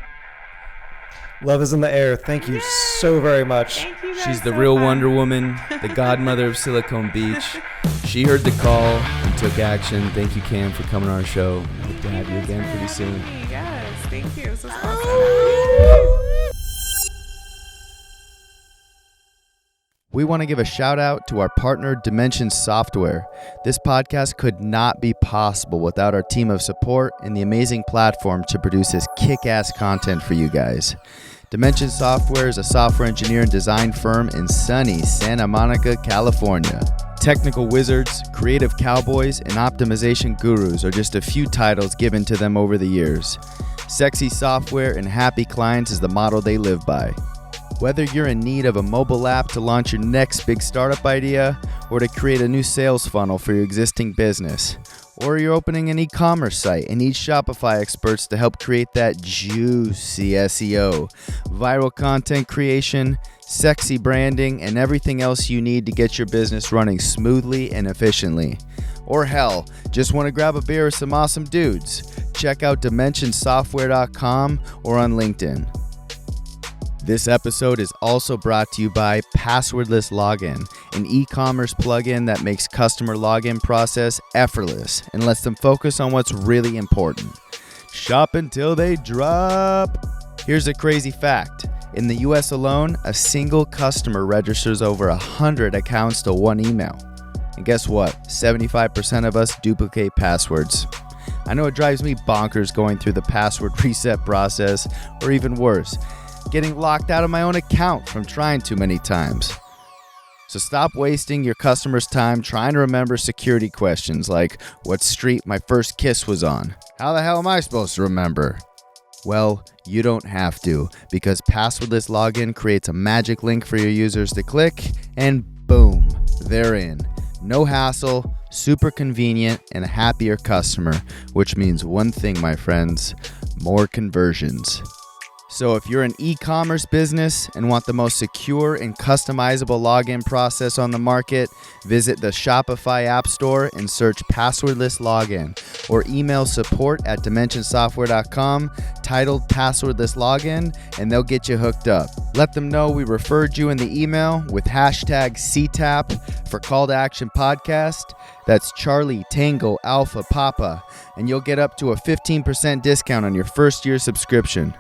Love is in the air. Thank you so very much. Thank you guys. She's the so real much. Wonder Woman, the godmother of Silicon Beach. She heard the call and took action. Thank you, Cam, for coming on our show. Hope to have you again pretty soon. Yes, thank you. This was awesome. We want to give a shout out to our partner, Dimension Software. This podcast could not be possible without our team of support and the amazing platform to produce this kick-ass content for you guys. Dimension Software is a software engineer and design firm in sunny Santa Monica, California. Technical wizards, creative cowboys, and optimization gurus are just a few titles given to them over the years. Sexy software and happy clients is the motto they live by. Whether you're in need of a mobile app to launch your next big startup idea, or to create a new sales funnel for your existing business, or you're opening an e-commerce site and need Shopify experts to help create that juicy SEO, viral content creation, sexy branding, and everything else you need to get your business running smoothly and efficiently. Or hell, just want to grab a beer with some awesome dudes? Check out DimensionSoftware.com or on LinkedIn. This episode is also brought to you by Passwordless Login, an e-commerce plugin that makes customer login process effortless and lets them focus on what's really important. Shop until they drop. Here's a crazy fact. In the US alone, a single customer registers over 100 accounts to one email. And guess what? 75% of us duplicate passwords. I know it drives me bonkers going through the password reset process, or even worse, getting locked out of my own account from trying too many times. So stop wasting your customers' time trying to remember security questions like what street my first kiss was on. How the hell am I supposed to remember? Well, you don't have to, because Passwordless Login creates a magic link for your users to click, and boom, they're in. No hassle, super convenient, and a happier customer, which means one thing, my friends, more conversions. So if you're an e-commerce business and want the most secure and customizable login process on the market, visit the Shopify App Store and search Passwordless Login, or email support@dimensionsoftware.com titled Passwordless Login, and they'll get you hooked up. Let them know we referred you in the email with hashtag CTAP for Call to Action Podcast. That's Charlie Tango Alpha Papa, and you'll get up to a 15% discount on your first year subscription.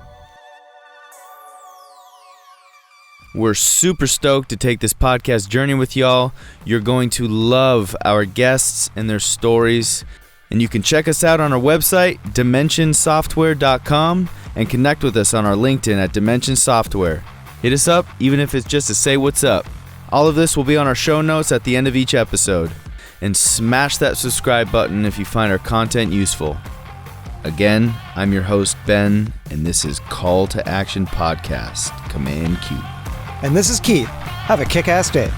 We're super stoked to take this podcast journey with y'all. You're going to love our guests and their stories. And you can check us out on our website, dimensionsoftware.com, and connect with us on our LinkedIn at Dimension Software. Hit us up, even if it's just to say what's up. All of this will be on our show notes at the end of each episode. And smash that subscribe button if you find our content useful. Again, I'm your host, Ben, and this is Call to Action Podcast, Command Q. And this is Keith. Have a kick-ass day.